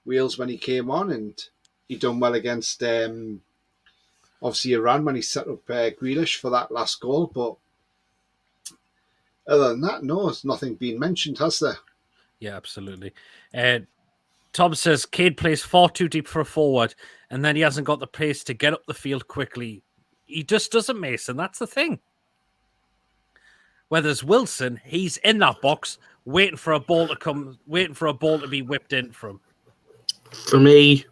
Wales when he came on, and he done well against obviously Iran when he set up Grealish for that last goal. But other than that, no, there's nothing been mentioned, has there? Yeah, absolutely. Tom says Cade plays far too deep for a forward, and then he hasn't got the pace to get up the field quickly. He just doesn't, Mason. That's the thing. Whereas Wilson, he's in that box, waiting for a ball to come, waiting for a ball to be whipped in from. For me,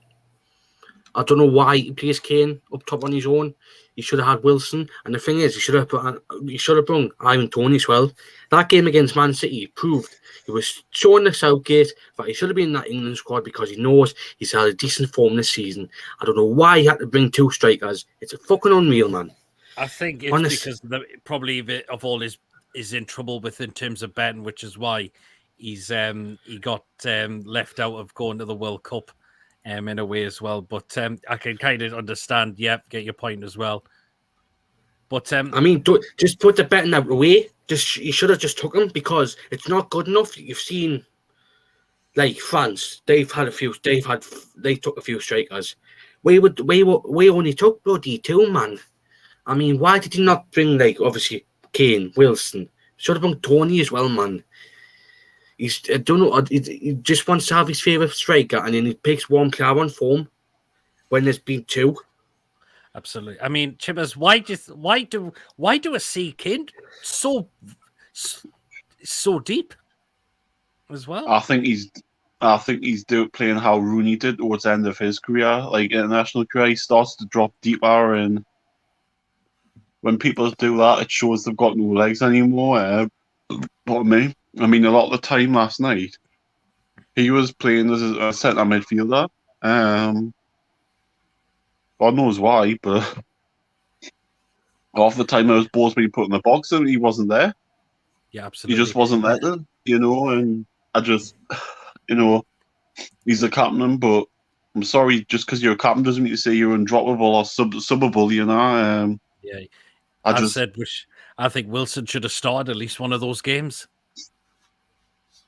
I don't know why he plays Kane up top on his own. He should have had Wilson, and the thing is, he should have brought Ivan Toney as well. That game against Man City proved he was showing the Southgate that he should have been in that England squad because he knows he's had a decent form this season. I don't know why he had to bring 2 strikers. It's a fucking unreal, man. I think it's because probably of all is in trouble with in terms of betting, which is why he got left out of going to the World Cup. In a way as well, but I can kind of understand. Yep, get your point as well. But I mean, just put the betting out the way. You should have just took him because it's not good enough. You've seen, like France, they took a few strikers. We only took bloody 2, man. I mean, why did he not bring obviously Kane, Wilson? Should have brought Tony as well, man. I don't know. He just wants to have his favourite striker, and then he picks one player on form when there's been 2. Absolutely. I mean, Chippaz, why do a C Kane so deep as well? I think he's playing how Rooney did towards the end of his career, like international career. He starts to drop deeper, and when people do that, it shows they've got no legs anymore. But I mean, a lot of the time last night, he was playing as a centre midfielder. God knows why, but half the time I was supposed to be put in the box and he wasn't there. Yeah, absolutely. He just wasn't there, and I just, he's a captain, but I'm sorry, just because you're a captain doesn't mean to say you're undroppable or subbable, Yeah, I think Wilson should have started at least one of those games.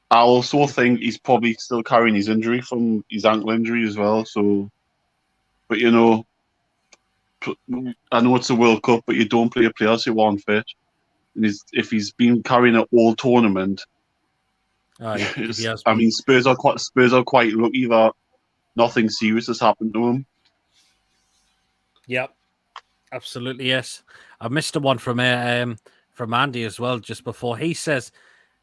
I also think he's probably still carrying his injury from his ankle injury as well. So, but I know it's a World Cup, but you don't play a player who aren't fit. And if he's been carrying it all tournament, I mean, Spurs are quite lucky that nothing serious has happened to him. Yep, absolutely, yes. I missed one from Andy as well just before. He says,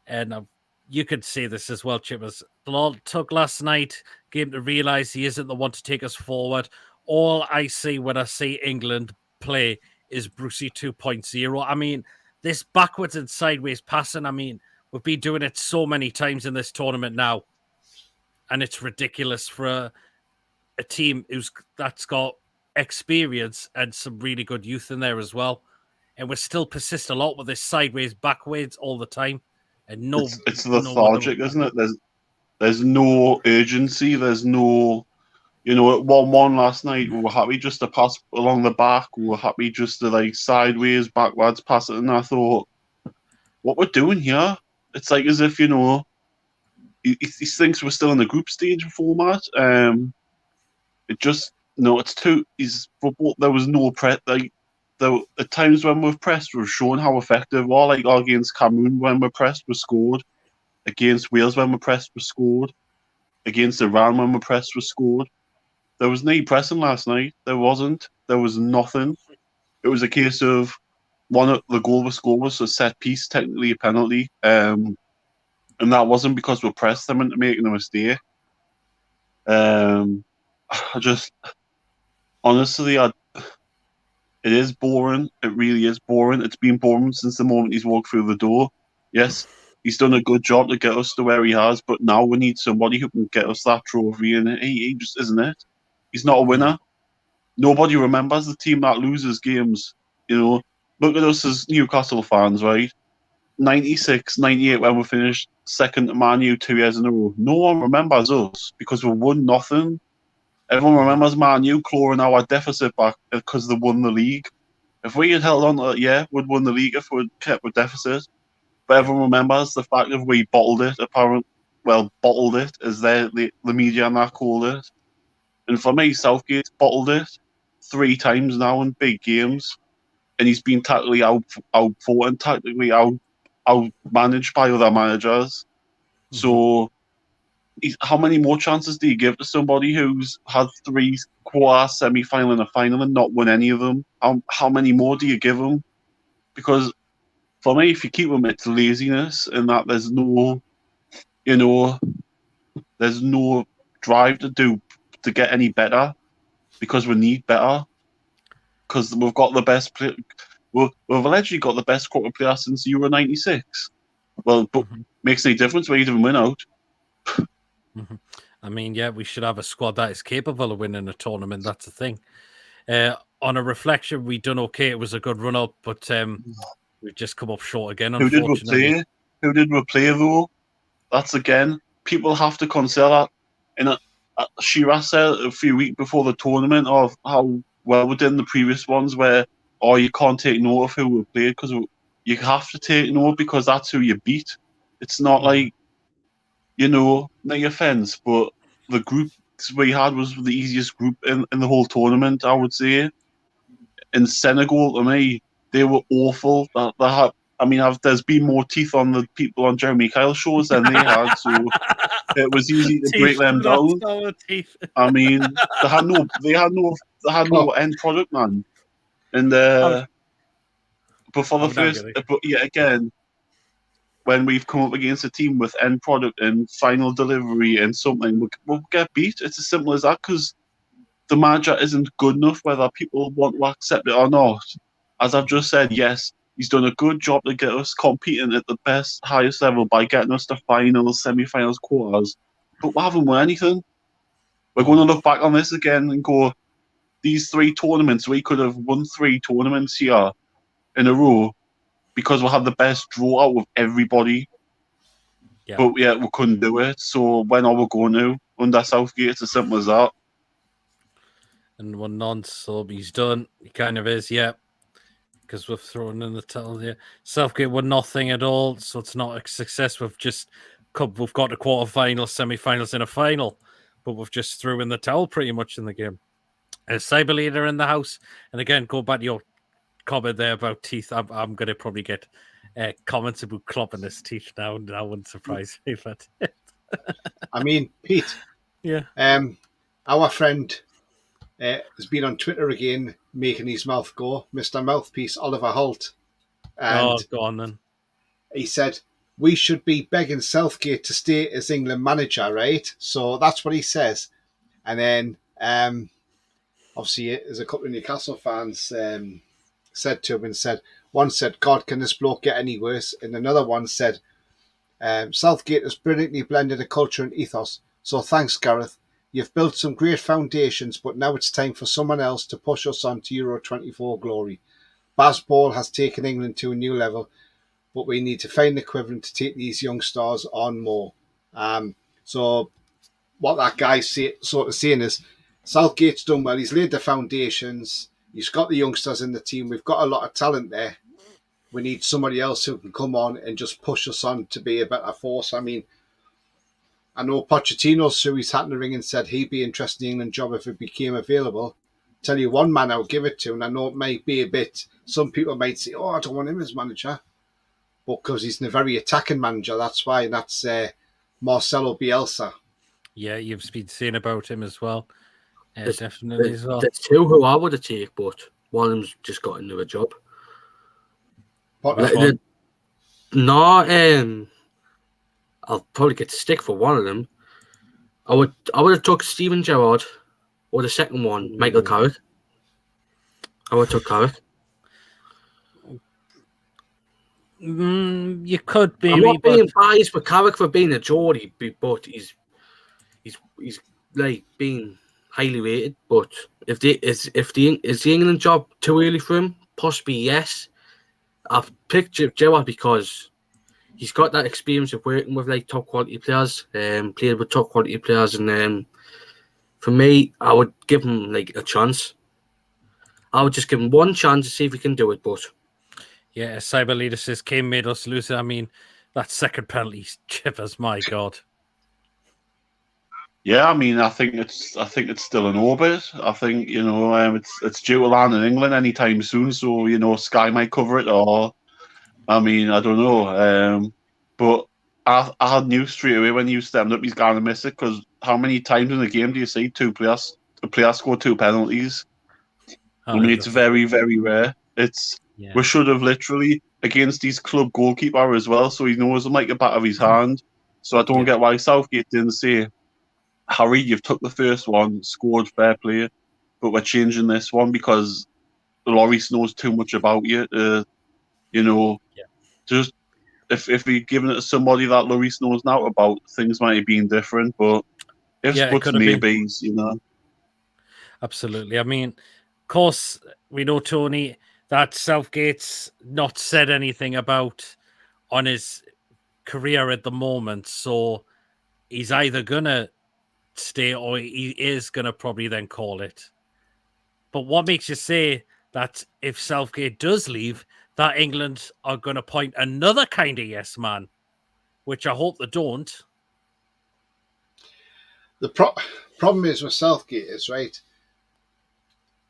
and you could say this as well, Chippaz. The Lord took last night game to realise he isn't the one to take us forward. All I see when I see England play is Brucey 2.0. I mean, this backwards and sideways passing, I mean, we've been doing it so many times in this tournament now. And it's ridiculous for a team that's got experience and some really good youth in there as well. and we still persist a lot with this sideways, backwards all the time. And no, it's no lethargic, isn't it? There's no urgency. There's no, at 1-1 last night, we were happy just to pass along the back. We were happy just to like sideways, backwards pass it. And I thought, what we're doing here? It's like as if he thinks we're still in the group stage format. It just it's too. He's football. There was no press. Like at times when we've pressed, we've shown how effective we are. Like against Cameroon, when we're pressed, we scored. Against Wales, when we're pressed, we scored. Against Iran, when we're pressed, we scored. There was no pressing last night. There wasn't. There was nothing. It was a case of the goal we scored was a set piece, technically a penalty, and that wasn't because we pressed them into making a mistake. I just honestly, it is boring. It really is boring. It's been boring since the moment he's walked through the door. Yes, he's done a good job to get us to where he has, but now we need somebody who can get us that trophy, and he just isn't it. He's not a winner. Nobody remembers the team that loses games. Look at us as Newcastle fans, right? 96, 98 when we finished second to Man U 2 years in a row. No one remembers us because we won nothing. Everyone remembers Man U clawing our deficit back because they won the league. If we had held on to it, we'd won the league if we'd kept a deficit. But everyone remembers the fact that we bottled it, bottled it, as the media and that called it. And for me, Southgate's bottled it 3 times now in big games. And he's been tactically outfought and tactically out-managed by other managers. Mm-hmm. So how many more chances do you give to somebody who's had 3 quarter, semi-final and a final and not won any of them? How many more do you give them? Because for me, if you keep them, it's laziness and that there's no, there's no drive to get any better because we need better. Because we've got the best player. We've allegedly got the best quarter player since Euro 96. Well, but makes any difference where you didn't win out. I mean, yeah, we should have a squad that is capable of winning a tournament. That's the thing. On a reflection, we done okay. It was a good run up, but we've just come up short again. Who did we play? Who did we play though? That's again. People have to consider that. And Shiraz said a few weeks before the tournament of how well we did in the previous ones, where you can't take note of who we played because you have to take note because that's who you beat. It's not like, no offense, but the groups we had was the easiest group in the whole tournament, I would say. In Senegal, to me, they were awful. There's been more teeth on the people on Jeremy Kyle's shows than they had, so it was easy to break them down. I mean, they had no end product, man. And but for the first, again, when we've come up against a team with end product and final delivery and something, we'll get beat. It's as simple as that because the manager isn't good enough, whether people want to accept it or not. As I've just said, yes, he's done a good job to get us competing at the best, highest level by getting us to finals, semi-finals, quarters. But we haven't won anything. We're going to look back on this again and go, these 3 tournaments, we could have won 3 tournaments here in a row because we had the best draw out of everybody. Yeah. But yeah, we couldn't do it. So when are we going to? Under Southgate, it's as simple as that. And one non-sub, he's done. He kind of is, yeah. Because we've thrown in the towel here. Southgate won nothing at all, so it's not a success. We've got a quarter-final, semi-finals, and a final, but we've just threw in the towel pretty much in the game. Cyber leader in the house, and again, go back to your comment there about teeth. I'm going to probably get comments about Klopp and his teeth now, and that wouldn't surprise me. But I mean, Pete. Yeah. Our friend has been on Twitter again, making his mouth go, Mr. Mouthpiece Oliver Holt. And go on then. He said, we should be begging Southgate to stay as England manager, right? So that's what he says. And then, obviously, there's a couple of Newcastle fans said to him and said, one said, God, can this bloke get any worse? And another one said, Southgate has brilliantly blended a culture and ethos. So thanks, Gareth. You've built some great foundations, but now it's time for someone else to push us on to Euro 24 glory. Basball has taken England to a new level, but we need to find the equivalent to take these young stars on more. So what that guy's sort of saying is Southgate's done well. He's laid the foundations. He's got the youngsters in the team. We've got a lot of talent there. We need somebody else who can come on and just push us on to be a better force. I mean, I know Pochettino's threw his hat in the ring and said he'd be interested in the England job if it became available. Tell you one man I'll give it to, and I know it might be a bit, some people might say, oh, I don't want him as manager. But because he's a very attacking manager, that's why, and that's Marcelo Bielsa. Yeah, you've been saying about him as well. Definitely as well. There's two who I would have taken, but one of them's just got into a job. I'll probably get stick for one of them. I would have took Steven Gerrard, or the second one, Michael Carrick. I would have took Carrick. You could be. I'm not being biased for Carrick for being a Geordie, but he's like being highly rated. But is the England job too early for him? Possibly yes. I've picked Gerrard because he's got that experience of working with like top quality players, played with top quality players, and for me, I would give him like a chance. I would just give him one chance to see if he can do it. But yeah, Cyber Leader says Kane made us lose it. I mean, that second penalty, Chippaz, my God. Yeah, I mean, I think it's still in orbit. I think it's due to land in England anytime soon. So Sky might cover it, or I mean, I don't know. But I knew straight away when you stepped up, he's going to miss it, because how many times in the game do you see a player score 2 penalties? I mean, it's very, very rare. We should have literally against his club goalkeeper as well, so he knows him like the back of his hand. So I don't get why Southgate didn't say, Harry, you've took the first one, scored, fair play, but we're changing this one because Lloris knows too much about you. Just if we'd given it to somebody that Lloris knows now about, things might have been different. But ifs, buts, maybes, Absolutely. I mean, of course, we know, Tony, that Southgate's not said anything about on his career at the moment, so he's either gonna stay or he is gonna probably then call it. But what makes you say that if Southgate does leave, that England are going to appoint another kind of yes man, which I hope they don't? The problem is with Southgate is, right,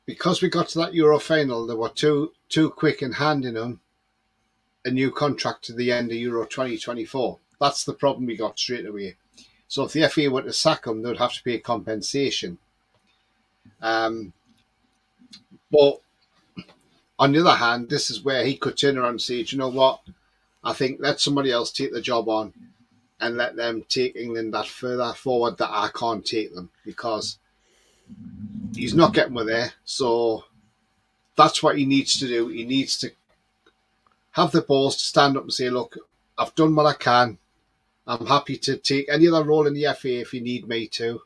because we got to that Euro final, they were too quick in handing him a new contract to the end of Euro 2024. That's the problem we got straight away. So if the FA were to sack him, they'd have to pay compensation. But on the other hand, this is where he could turn around and say, you know what, I think let somebody else take the job on and let them take England that further forward that I can't take them, because he's not getting with there. So that's what he needs to do. He needs to have the balls to stand up and say, look, I've done what I can. I'm happy to take any other role in the FA if you need me to,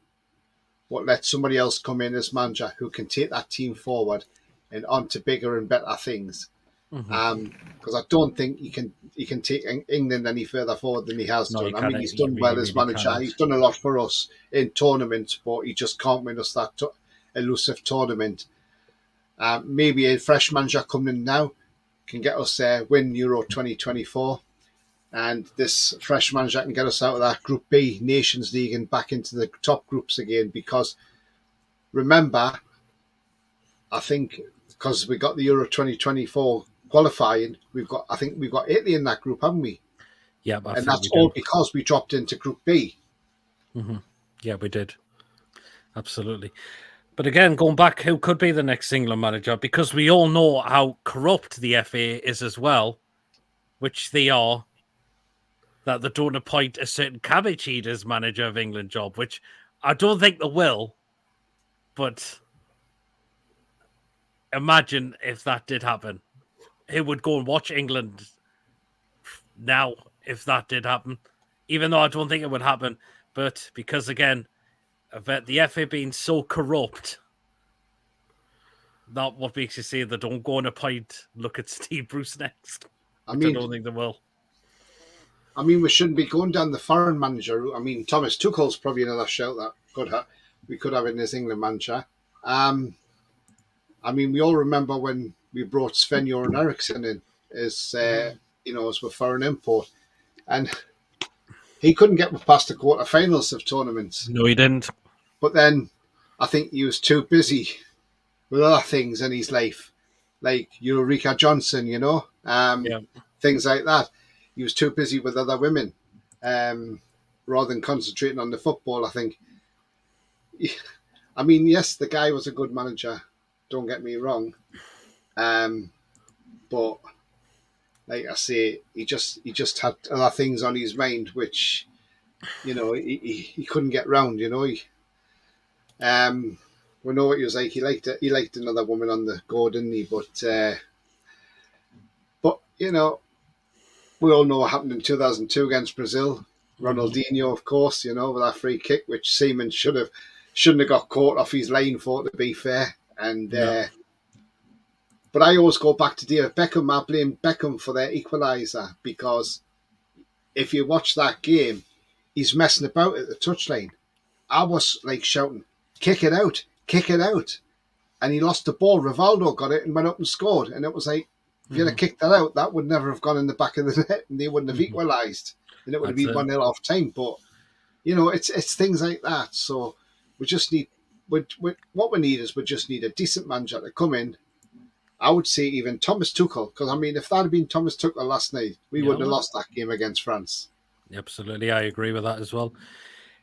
but let somebody else come in as manager who can take that team forward and on to bigger and better things. Because I don't think he can take England any further forward than he has done. I mean, he's done well as manager. He's done a lot for us in tournaments, but he just can't win us that elusive tournament. Maybe a fresh manager coming in now can get us there, win Euro 2024. And this fresh manager can get us out of that Group B Nations League and back into the top groups again. Because remember, I think because we got the Euro 2024 qualifying, we've got Italy in that group, haven't we? Yeah, and that's all because we dropped into Group B. Yeah, we did. Absolutely. But again, going back, who could be the next England manager? Because we all know how corrupt the FA is as well, which they are. That they don't appoint a certain cabbage head as manager of England job, which I don't think they will. But imagine if that did happen. Who would go and watch England now if that did happen? Even though I don't think it would happen. But because, again, of the FA being so corrupt, not what makes you say they don't go on a point. Look at Steve Bruce next. I I mean, don't think they will. I mean, we shouldn't be going down the foreign manager route. I mean, Thomas Tuchel's probably another shout that we could have in this England manager. I mean, we all remember when we brought Sven-Göran Eriksson in as as a foreign import, and he couldn't get past the quarterfinals of tournaments. No, he didn't. But then I think he was too busy with other things in his life, like Ulrika Johnson, things like that. He was too busy with other women rather than concentrating on the football, I think. I mean, yes, the guy was a good manager, don't get me wrong. But like I say, he just had other things on his mind, which, he couldn't get round, we know what he was like. He liked another woman on the go, didn't he? But we all know what happened in 2002 against Brazil. Ronaldinho, of course, with that free kick, which Seaman shouldn't have got caught off his line for, to be fair. And but I always go back to David Beckham. I blame Beckham for their equaliser, because if you watch that game, he's messing about at the touchline. I was like shouting, kick it out. And he lost the ball. Rivaldo got it and went up and scored. And it was like, if you'd have kicked that out, that would never have gone in the back of the net and they wouldn't have equalised. And it would have been 1-0 off time. But, it's things like that. So we just need, what we need is we just need a decent manager to come in. I would say even Thomas Tuchel, because, I mean, if that had been Thomas Tuchel last night, we wouldn't have lost that game against France. Absolutely, I agree with that as well.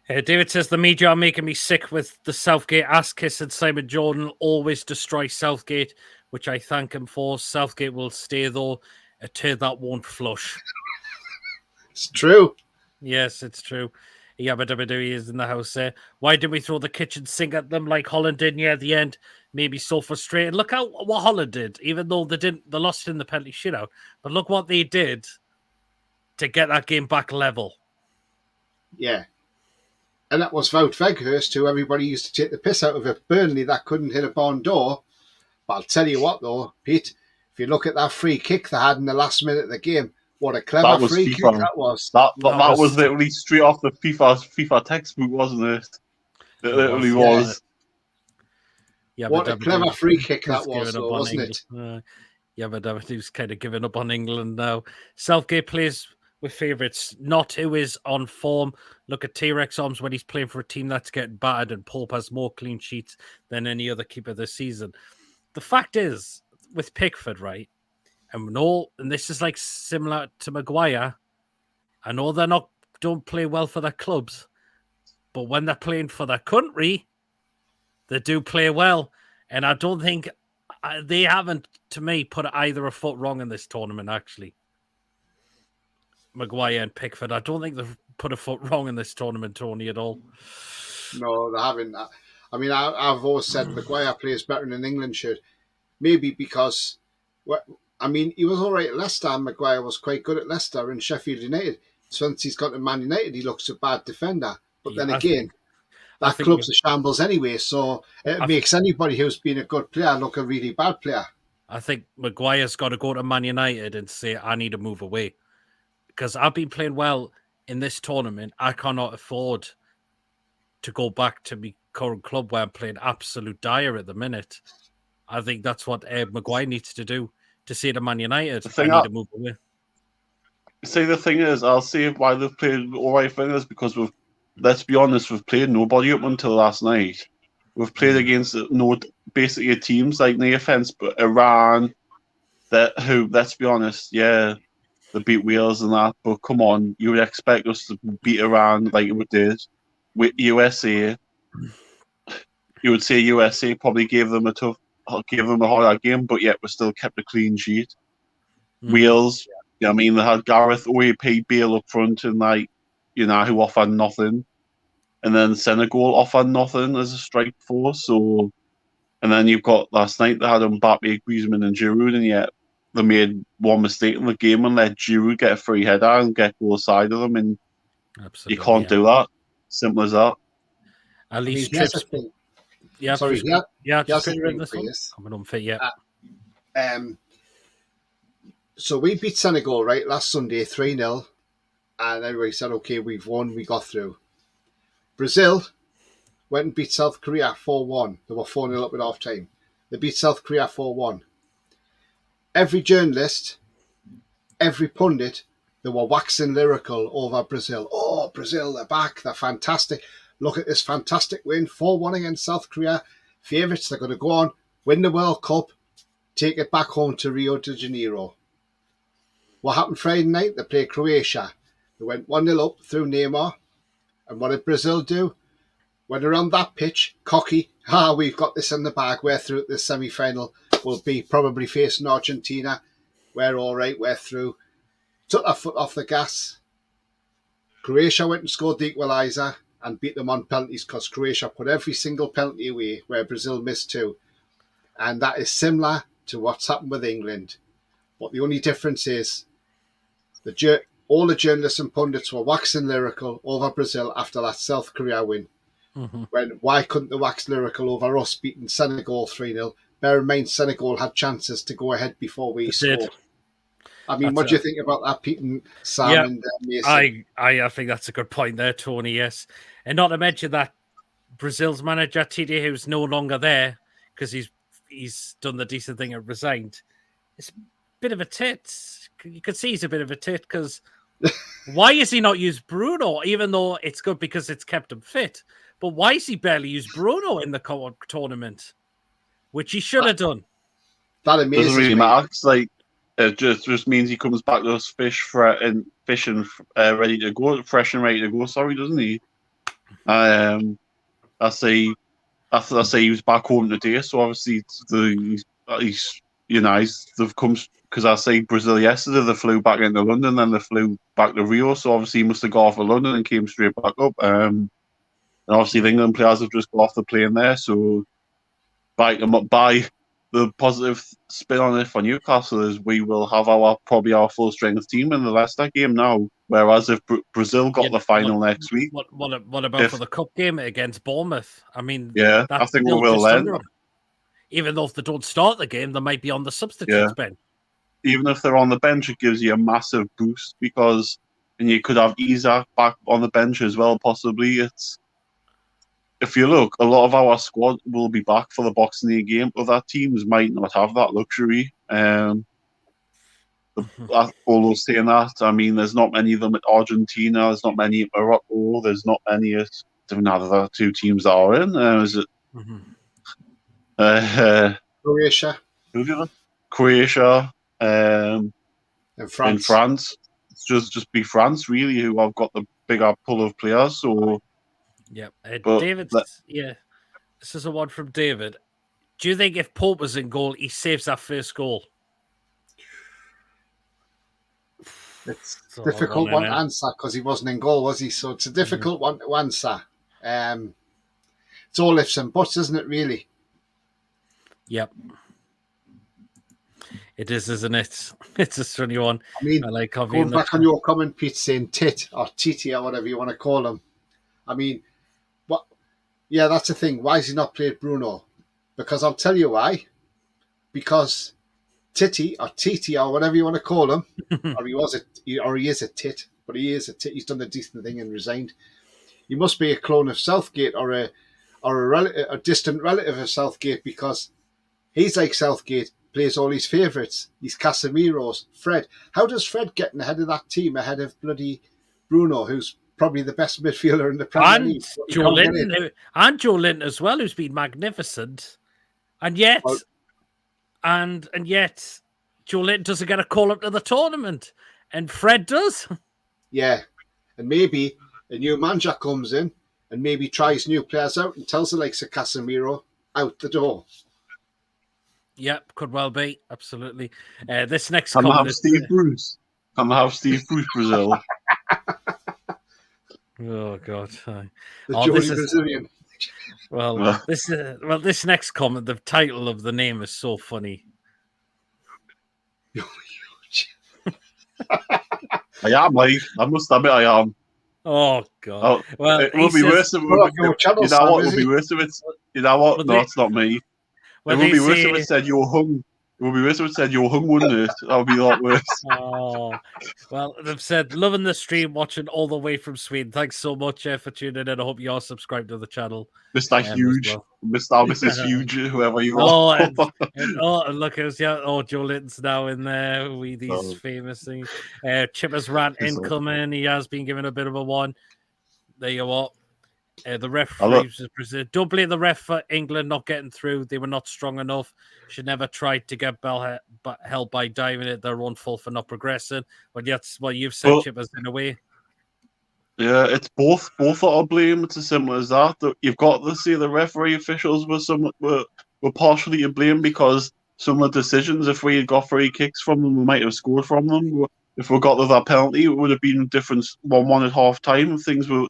David says, the media are making me sick with the Southgate ass-kiss, and Simon Jordan always destroy Southgate, which I thank him for. Southgate will stay, though. A turd that won't flush. It's true. Yes, it's true. Yeah, but WWE is in the house there. Why did we throw the kitchen sink at them like Holland did near the end? Maybe so frustrated. Look what Holland did, even though they lost in the penalty shootout. But look what they did to get that game back level. Yeah. And that was Wout Weghorst, who everybody used to take the piss out of it. Burnley, that couldn't hit a barn door. But I'll tell you what, though, Pete, if you look at that free kick they had in the last minute of the game, what a clever free kick that was. That was literally straight off the FIFA textbook, wasn't it? It literally was. Yeah, what a clever free kick that was, though, wasn't it? Yeah, but WWE's kind of giving up on England now. Southgate plays with favourites, not who is on form. Look at T-Rex Arms when he's playing for a team that's getting battered, and Pope has more clean sheets than any other keeper this season. The fact is, with Pickford, right, and this is like similar to Maguire, I know don't play well for their clubs, but when they're playing for their country, they do play well. And I don't think they haven't, to me, put either a foot wrong in this tournament, actually. Maguire and Pickford, I don't think they've put a foot wrong in this tournament, Tony, at all. No, they haven't. I mean, I've always said Maguire plays better than England should. Maybe because, I mean, he was all right at Leicester, and Maguire was quite good at Leicester and Sheffield United. So once he's got to Man United, he looks a bad defender. But then again, that club's a shambles anyway, so it makes anybody who's been a good player look a really bad player. I think Maguire's got to go to Man United and say, I need to move away. Because I've been playing well in this tournament. I cannot afford to go back to my current club where I'm playing absolute dire at the minute. I think that's what Maguire needs to do, to say to Man United, I need to move away. See, the thing is, I'll see why they've played all right fingers, because let's be honest, we've played nobody up until last night. We've played against basically teams like, no offense, but Iran, who, let's be honest, yeah, they beat Wales and that, but come on, you would expect us to beat Iran like we did with USA. You would say USA probably gave them a harder game, but yet we still kept a clean sheet. Wales, I mean, they had Gareth OAP Bale up front and who offered nothing. And then Senegal offered nothing as a strike force. So, and then you've got last night they had Mbappe, Griezmann, and Giroud, and yet they made one mistake in the game and let Giroud get a free header and get goal side of them, and you can't do that. Simple as that. At least Yeah, Sorry, just, yeah, he just has a get rid of green this one. face. Coming unfit, yeah. So we beat Senegal, right, last Sunday, 3-0. And everybody said, okay, we've won, we got through. Brazil went and beat South Korea 4-1. They were 4-0 up at half time. They beat South Korea 4-1. Every journalist, every pundit, they were waxing lyrical over Brazil. Oh, Brazil, they're back. They're fantastic. Look at this fantastic win, 4-1 against South Korea. Favourites, they're going to go on, win the World Cup, take it back home to Rio de Janeiro. What happened Friday night? They played Croatia. They went 1-0 up through Neymar. And what did Brazil do? Went around that pitch, cocky. We've got this in the bag. We're through at the semi-final. We'll be probably facing Argentina. We're all right. We're through. Took their foot off the gas. Croatia went and scored the equaliser and beat them on penalties because Croatia put every single penalty away where Brazil missed two. And that is similar to what's happened with England. But the only difference is all the journalists and pundits were waxing lyrical over Brazil after that South Korea win. Mm-hmm. Why couldn't they wax lyrical over us beating Senegal 3-0? Bear in mind, Senegal had chances to go ahead before we scored. I mean, what do you think about that, Pete and Sam and Mason? I think that's a good point there, Tony, yes. And not to mention that Brazil's manager, Tite, who's no longer there because he's done the decent thing and resigned. It's a bit of a tit. You could see he's a bit of a tit because why has he not used Bruno, even though it's good because it's kept him fit? But why has he barely used Bruno in the tournament, which he should have done? That amazes doesn't really me. matter. Like, it just means he comes back to us fish and ready to go, fresh and ready to go. Sorry, doesn't he? I say he was back home today, so obviously they've come because I say Brazil yesterday. They flew back into London, then they flew back to Rio. So obviously he must have got off of London and came straight back up. And obviously the England players have just got off the plane there, so by the positive spin on it for Newcastle is we will have probably our full strength team in the Leicester game now. Whereas if Brazil got the final next week, what about for the cup game against Bournemouth? I mean, yeah, I think we will then. Even though if they don't start the game, they might be on the substitutes bench. Even if they're on the bench, it gives you a massive boost because and you could have Isaac back on the bench as well. Possibly, if you look, a lot of our squad will be back for the Boxing Day game. Other teams might not have that luxury. Although saying that, I mean, there's not many of them at Argentina. There's not many at Morocco. There's not many at the other two teams that are in. Is it Croatia? Croatia. In France. It's just be France really who have got the bigger pull of players. So. Yeah, David. This is a one from David. Do you think if Pope was in goal, he saves that first goal? It's a difficult one to answer because he wasn't in goal, was he? So it's a difficult one to answer. It's all ifs and buts, isn't it? Really. Yep. It is, isn't it? It's a funny one. I mean, going back on your comment, Pete, saying tit or titi or whatever you want to call him. I mean, yeah, that's the thing. Why has he not played Bruno? Because I'll tell you why. Because Titi or Titi or whatever you want to call him, or he is a tit, but he is a tit. He's done the decent thing and resigned. He must be a clone of Southgate or a distant relative of Southgate because he's like Southgate, plays all his favourites. He's Casemiro's, Fred. How does Fred get ahead of that team, ahead of bloody Bruno, who's probably the best midfielder in the Premier League? And Joe Linton as well, who's been magnificent. And yet, Joe Linton doesn't get a call up to the tournament. And Fred does. Yeah. And maybe a new manager comes in and maybe tries new players out and tells the likes of Casemiro out the door. Yep, could well be. Absolutely. This next comment have Steve Bruce. Can have Steve Bruce Brazil. Oh God! Brazilian. This next comment, the title of the name is so funny. I am, mate. I must admit, I am. Oh God! Well, it will be worse if it would be worse if it's You know what? Well, No, it's not me. It Well, would they be worse if say, it said you were hung. It would be worse if it said you were hung, wouldn't it? That would be a lot worse. oh, well, they've said, loving the stream, watching all the way from Sweden. Thanks so much for tuning in. I hope you are subscribed to the channel. Mr. As Huge. well. Mrs. Huge, whoever you Oh, are. and look, Joe Linton's now in there with these famous things. Chippaz rant incoming. He has been given a bit of a one. There you are. The referee was presented. Don't blame the ref for England not getting through. They were not strong enough. Should never try to get held by diving it. Their own fault for not progressing. But that's what you've said, Chippaz, in a way. Yeah, it's both are to blame. It's as simple as that. You've got to say the referee officials were partially to blame because some of the decisions, if we had got free kicks from them, we might have scored from them. If we got to that penalty, it would have been a different 1-1 at half time. Things were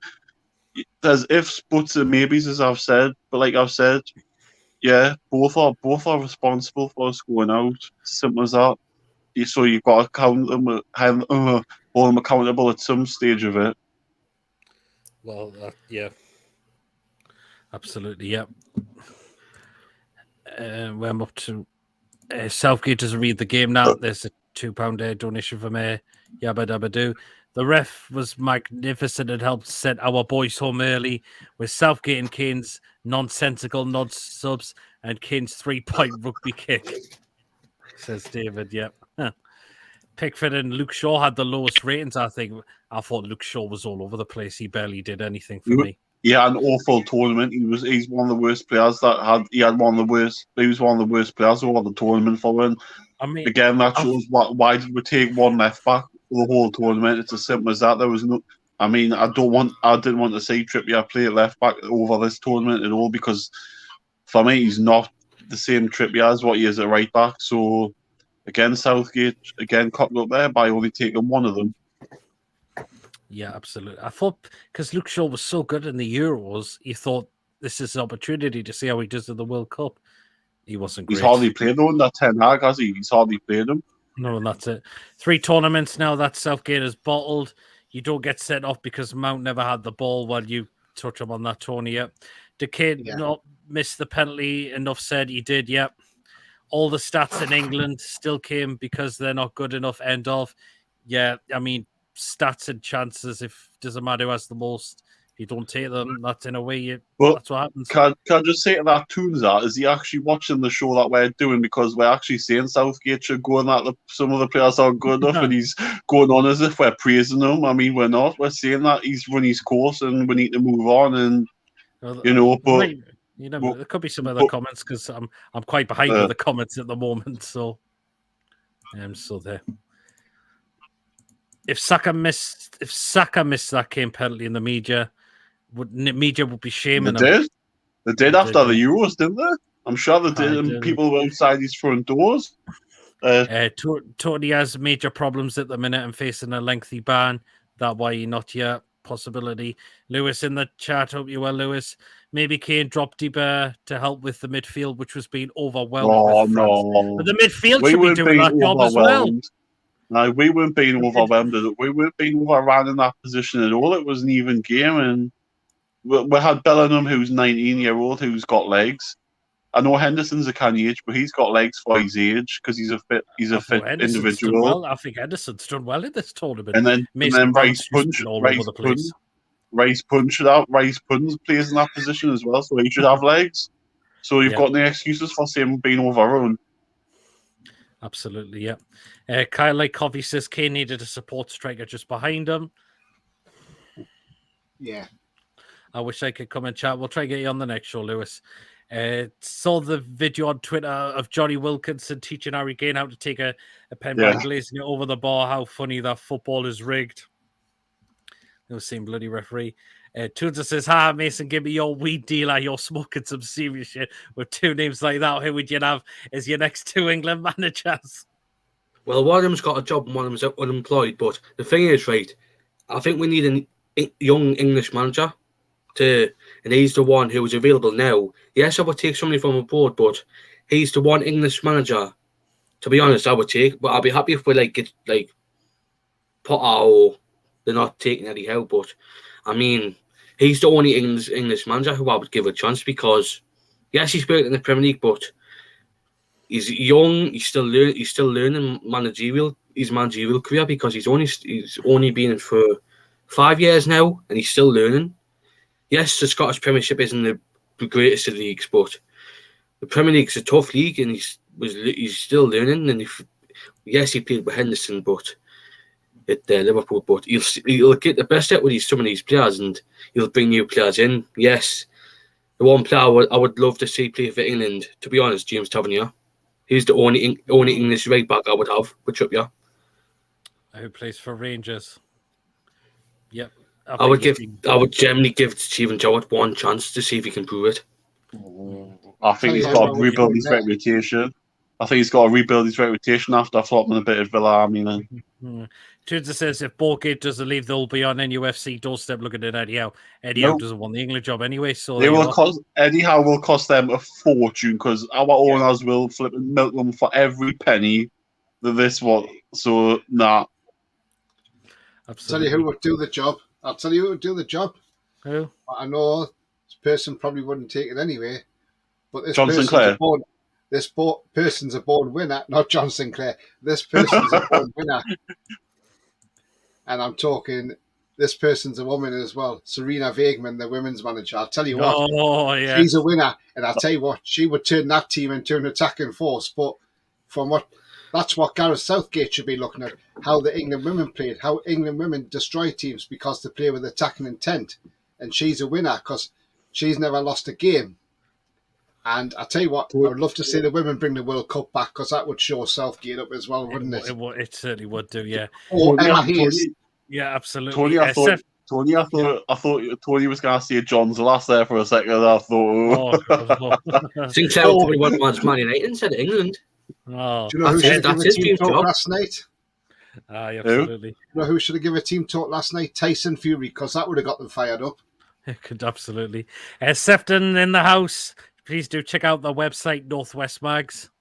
there's ifs, buts, and maybes, as I've said. But like I've said, yeah, both are responsible for us going out. Simple as that. So you've got to count them, hold them accountable at some stage of it. Well, yeah, absolutely, yeah. We're up to Southgate doesn't read the game now. There's a £2 donation from Yabba Dabba Doo. The ref was magnificent and helped send our boys home early with Southgate and Kane's nonsensical nod subs and Kane's 3-point rugby kick, says David. Yep. Pickford and Luke Shaw had the lowest ratings, I think. I thought Luke Shaw was all over the place. He barely did anything for me. He had an awful tournament. He's one of the worst players he was one of the worst players of all the tournament for him. I mean, again, that shows why did we take one left back for the whole tournament? It's as simple as that. There was no. I mean, I didn't want to see Trippier play left back over this tournament at all because for me, he's not the same Trippier as what he is at right back. So again, Southgate cocked up there by only taking one of them. Yeah, absolutely. I thought because Luke Shaw was so good in the Euros, he thought this is an opportunity to see how he does in the World Cup. He wasn't great. He's hardly played though in that 10 Hag, has he? He's hardly played him. No, and that's it. 3 tournaments now that Southgate has bottled. You don't get sent off because Mount never had the ball while you touch him on that tourney. Yep. Did Kane not miss the penalty? Enough said he did. Yep. All the stats in England still came because they're not good enough. End of. Yeah, I mean, stats and chances, if doesn't matter who has the most, if you don't take them, that's in a way that's what happens. Can I just say to that Toonza, is he actually watching the show that we're doing? Because we're actually saying Southgate should go on that some of the players aren't good enough and he's going on as if we're praising him. I mean, we're not. We're saying that he's run his course and we need to move on and but there could be some other comments because I'm quite behind with the comments at the moment, so so there. If Saka missed that Kane penalty in the media would be shaming him. They did after the Euros, didn't they? I'm sure they did, and people were outside his front doors. Tony has major problems at the minute and facing a lengthy ban. That why he not yet. Possibility. Lewis in the chat. Hope you well, Lewis. Maybe Kane dropped deeper to help with the midfield, which was being overwhelmed. No. But the midfield should be doing that job as well. No, we weren't being overwhelmed. We weren't being overrun in that position at all. It was an even game, and we had Bellingham, who's 19-year-old, who's got legs. I know Henderson's a can age, but he's got legs for his age because he's a fit individual. Well. I think Henderson's done well in this tournament. And then Rice Punch plays in that position as well, so he should have legs. So you've got no excuses for him being overrun. Absolutely, yeah. Kyle Lake Coffee says Kane needed a support striker just behind him. Yeah. I wish I could come and chat. We'll try and get you on the next show, Lewis. Saw the video on Twitter of Johnny Wilkinson teaching Harry Kane how to take a pen by glazing it over the bar. How funny that football is rigged. No same bloody referee. Tunza says, "Hi, Mason, give me your weed dealer. You're smoking some serious shit. With 2 names like that, who would you have as your next 2 England managers?" Well, one of them's got a job and one of them's unemployed. But the thing is, right, I think we need a young English manager and he's the one who is available now. Yes, I would take somebody from abroad, but he's the one English manager. To be honest, I would take, but I'd be happy if we get Potter or they're not taking any help. But I mean, he's the only English manager who I would give a chance because Yes, he's worked in the Premier League, but he's young. He's still learning his managerial career because he's only been in for 5 years now, and he's still learning. Yes, the Scottish Premiership isn't the greatest of leagues, but the Premier League's a tough league, and he's still learning. And yes, he played with Henderson, but at Liverpool, but he'll get the best out with some of these players, and he'll bring new players in. Yes, the one player I would love to see play for England, to be honest, James Tavernier. He's the only English right back I would have with Trippier. Who plays for Rangers? Yep. I would generally give Stephen Jowett one chance to see if he can prove it. I think he's got to rebuild his reputation. I think he's got to rebuild his reputation after flopping a bit at Villa. I mean, Tudor says if Borgate doesn't leave, they'll be on NUFC doorstep looking at Eddie Howe. Eddie Howe doesn't want the England job anyway, so Eddie Howe will cost them a fortune because our owners will flip and milk them for every penny that this was. So nah. Absolutely. I'll tell you who would do the job. Who? I know this person probably wouldn't take it anyway, but this John Sinclair. Person's a born winner, not John Sinclair. This person's a born winner. And I'm talking, this person's a woman as well. Serena Weigman, the women's manager. I'll tell you what, she's a winner. And I'll tell you what, she would turn that team into an attacking force. But that's what Gareth Southgate should be looking at, how the England women played, how England women destroy teams because they play with attacking intent. And she's a winner because she's never lost a game. And I tell you what, I would love to see the women bring the World Cup back because that would show Southgate up as well, wouldn't it? It certainly would do, yeah. Or Emma Hayes. Yeah, absolutely. Tony, I thought Tony was going to see a John's last there for a second. I thought, Sinclair probably wouldn't want Man United instead of England. Oh, do you know who should have given a team talk last night? Absolutely. You know who should have given a team talk last night? Tyson Fury, because that would have got them fired up. It could absolutely. Sefton in the house. Please do check out the website Northwest Mags.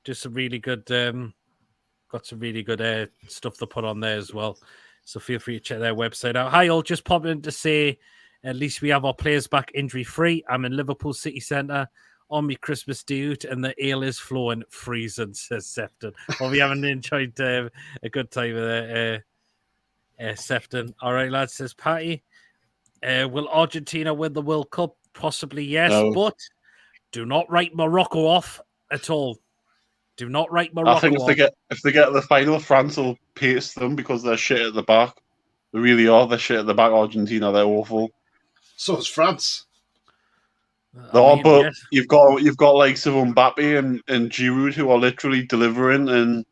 Just some really good, got some really good stuff to put on there as well. So feel free to check their website out. Hi all, just popping in to say at least we have our players back injury free. I'm in Liverpool City Centre on my Christmas due, and the ale is flowing, freezing, says Sefton. Well, we haven't enjoyed a good time with Sefton. All right, lads, says Patty. Will Argentina win the World Cup? Possibly, yes, but do not write Morocco off at all. Do not write Morocco off. I think if they get to the final, France will pace them because they're shit at the back. They really are. They're shit at the back. Argentina, they're awful. So is France. Yes. you've got like some Mbappe and Giroud who are literally delivering, and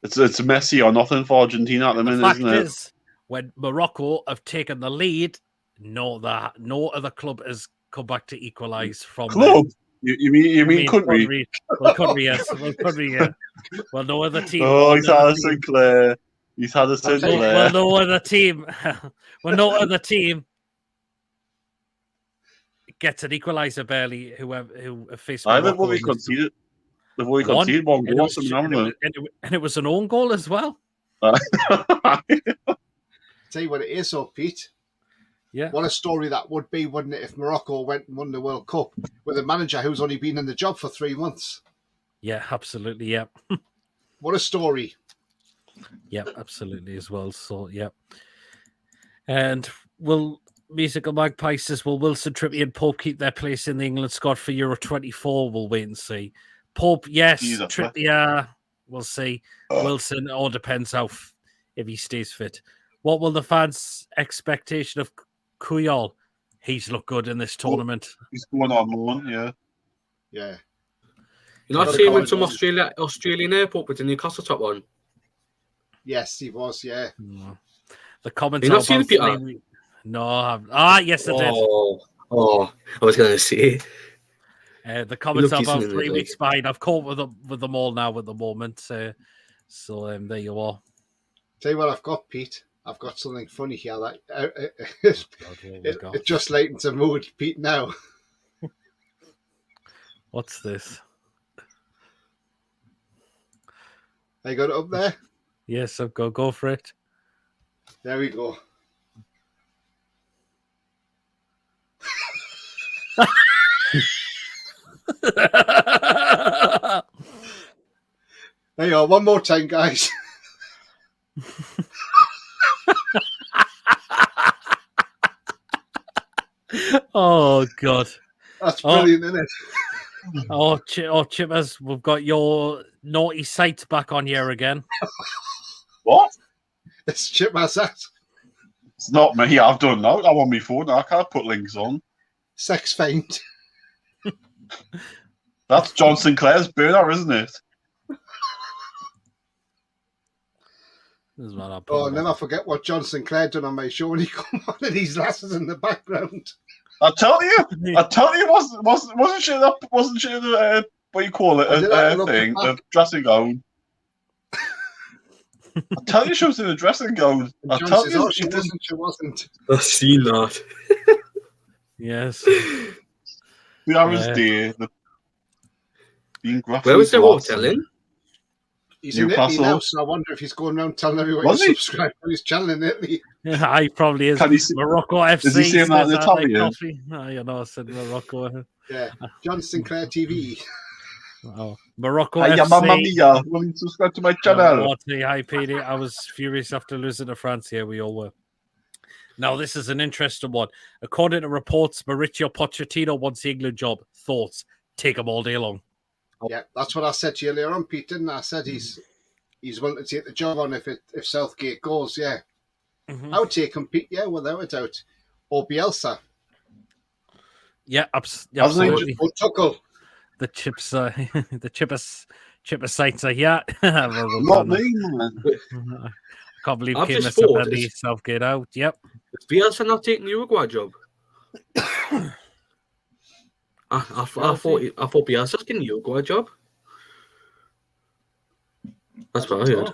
it's Messi or nothing for Argentina at the minute, isn't it? The fact is, when Morocco have taken the lead, no other club has come back to equalise from club. You mean country? Well, country, yes. Well, country, yeah. Well, no other team. Oh, he's had a Sinclair. He's had a Sinclair. Well, no other team. Well, no other team gets an equaliser barely. Who faced. They've only conceded. They've only conceded one goal, and it was an own goal as well. Tell you what it is, though, Pete. Yeah. What a story that would be, wouldn't it, if Morocco went and won the World Cup with a manager who's only been in the job for 3 months? Yeah, absolutely. Yeah. What a story. Yeah, absolutely as well. So, yeah. And will Musical Magpie says, will Wilson, Trippier and Pope keep their place in the England squad for Euro 24? We'll wait and see. Pope, yes. Trippier, we'll see. Wilson, all depends if he stays fit. What will the fans' expectation of Kuyal? He's looked good in this tournament. He's going on loan, yeah. Yeah. You're not seeing him from Australian airport with the Newcastle top on? Yes, he was, yeah. The comments are about No, I haven't. Yes, I did. Oh, I was going to say. The comments are about 3 weeks behind. I've caught with them all now at the moment. So there you are. Tell you what I've got, Pete. I've got something funny here. It just lightens the mood, Pete, now. What's this? I got it up there? Yes, I've go for it. There we go. There you are. One more time, guys. Oh God. That's brilliant, isn't it? Chippers, we've got your naughty sites back on here again. What? It's Chippaz. It's not me. I've done that. I'm on my phone. I can't put links on. Sex fiend. That's John Sinclair's burner, isn't it? This is what I put Oh, on. never forget what John Sinclair done on my show when he come on and these lasses in the background. I tell you, wasn't she the what do you call it? I did that A look thing, back. a dressing gown. I tell you, she was in a dressing gown. I John tell says, you, oh, she wasn't. She wasn't. I've seen that. Yes. the hours day, being gruffly Where was the glossy. hotel in? He's in Newcastle. Italy now, so I wonder if he's going around telling everyone Was to he? subscribe to his channel in Italy. Yeah, he probably is. Can he see- Morocco FC. is he saying that in says I like Italian? coffee. Oh, you know, I said Morocco. Yeah, John Sinclair TV. Oh, Morocco Hiya, mamma FC. mia! Will you subscribe to my channel? Hi, PD. I was furious after losing to France here. We all were. Now, this is an interesting one. According to reports, Mauricio Pochettino wants the England job. Thoughts? Take him all day long. Yeah, that's what I said to you earlier on, Pete, didn't I? I said he's willing to take the job on if Southgate goes, yeah. Mm-hmm. I would take him, Pete, yeah, without a doubt. Or Bielsa. Yeah, absolutely. Or Tuchel. The chips, the Chippaz sites are here. Not me, man. I can't believe I've Kim just thought Penny Southgate out. Yep. Is Bielsa not taking the Uruguay job? I thought Bielsa's getting the Uruguay job. That's what I heard.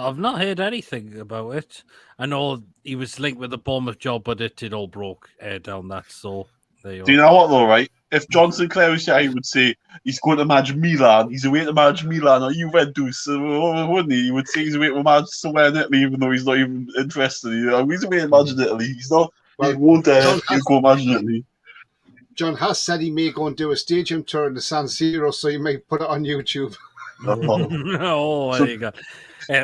I've not heard anything about it. I know he was linked with the Bournemouth job, but it all broke down that. So there you Do you are. know what though, right? If John Sinclair was here, he would say he's going to manage Milan. He's away to manage Milan or Juventus, wouldn't he? He would say he's away to manage somewhere in Italy, even though he's not even interested. You know, he's away to manage Italy. He's not. Well, he won't John go manage Italy. John has said he may go and do a stadium tour in the San Siro, so he may put it on YouTube. Oh, there you go.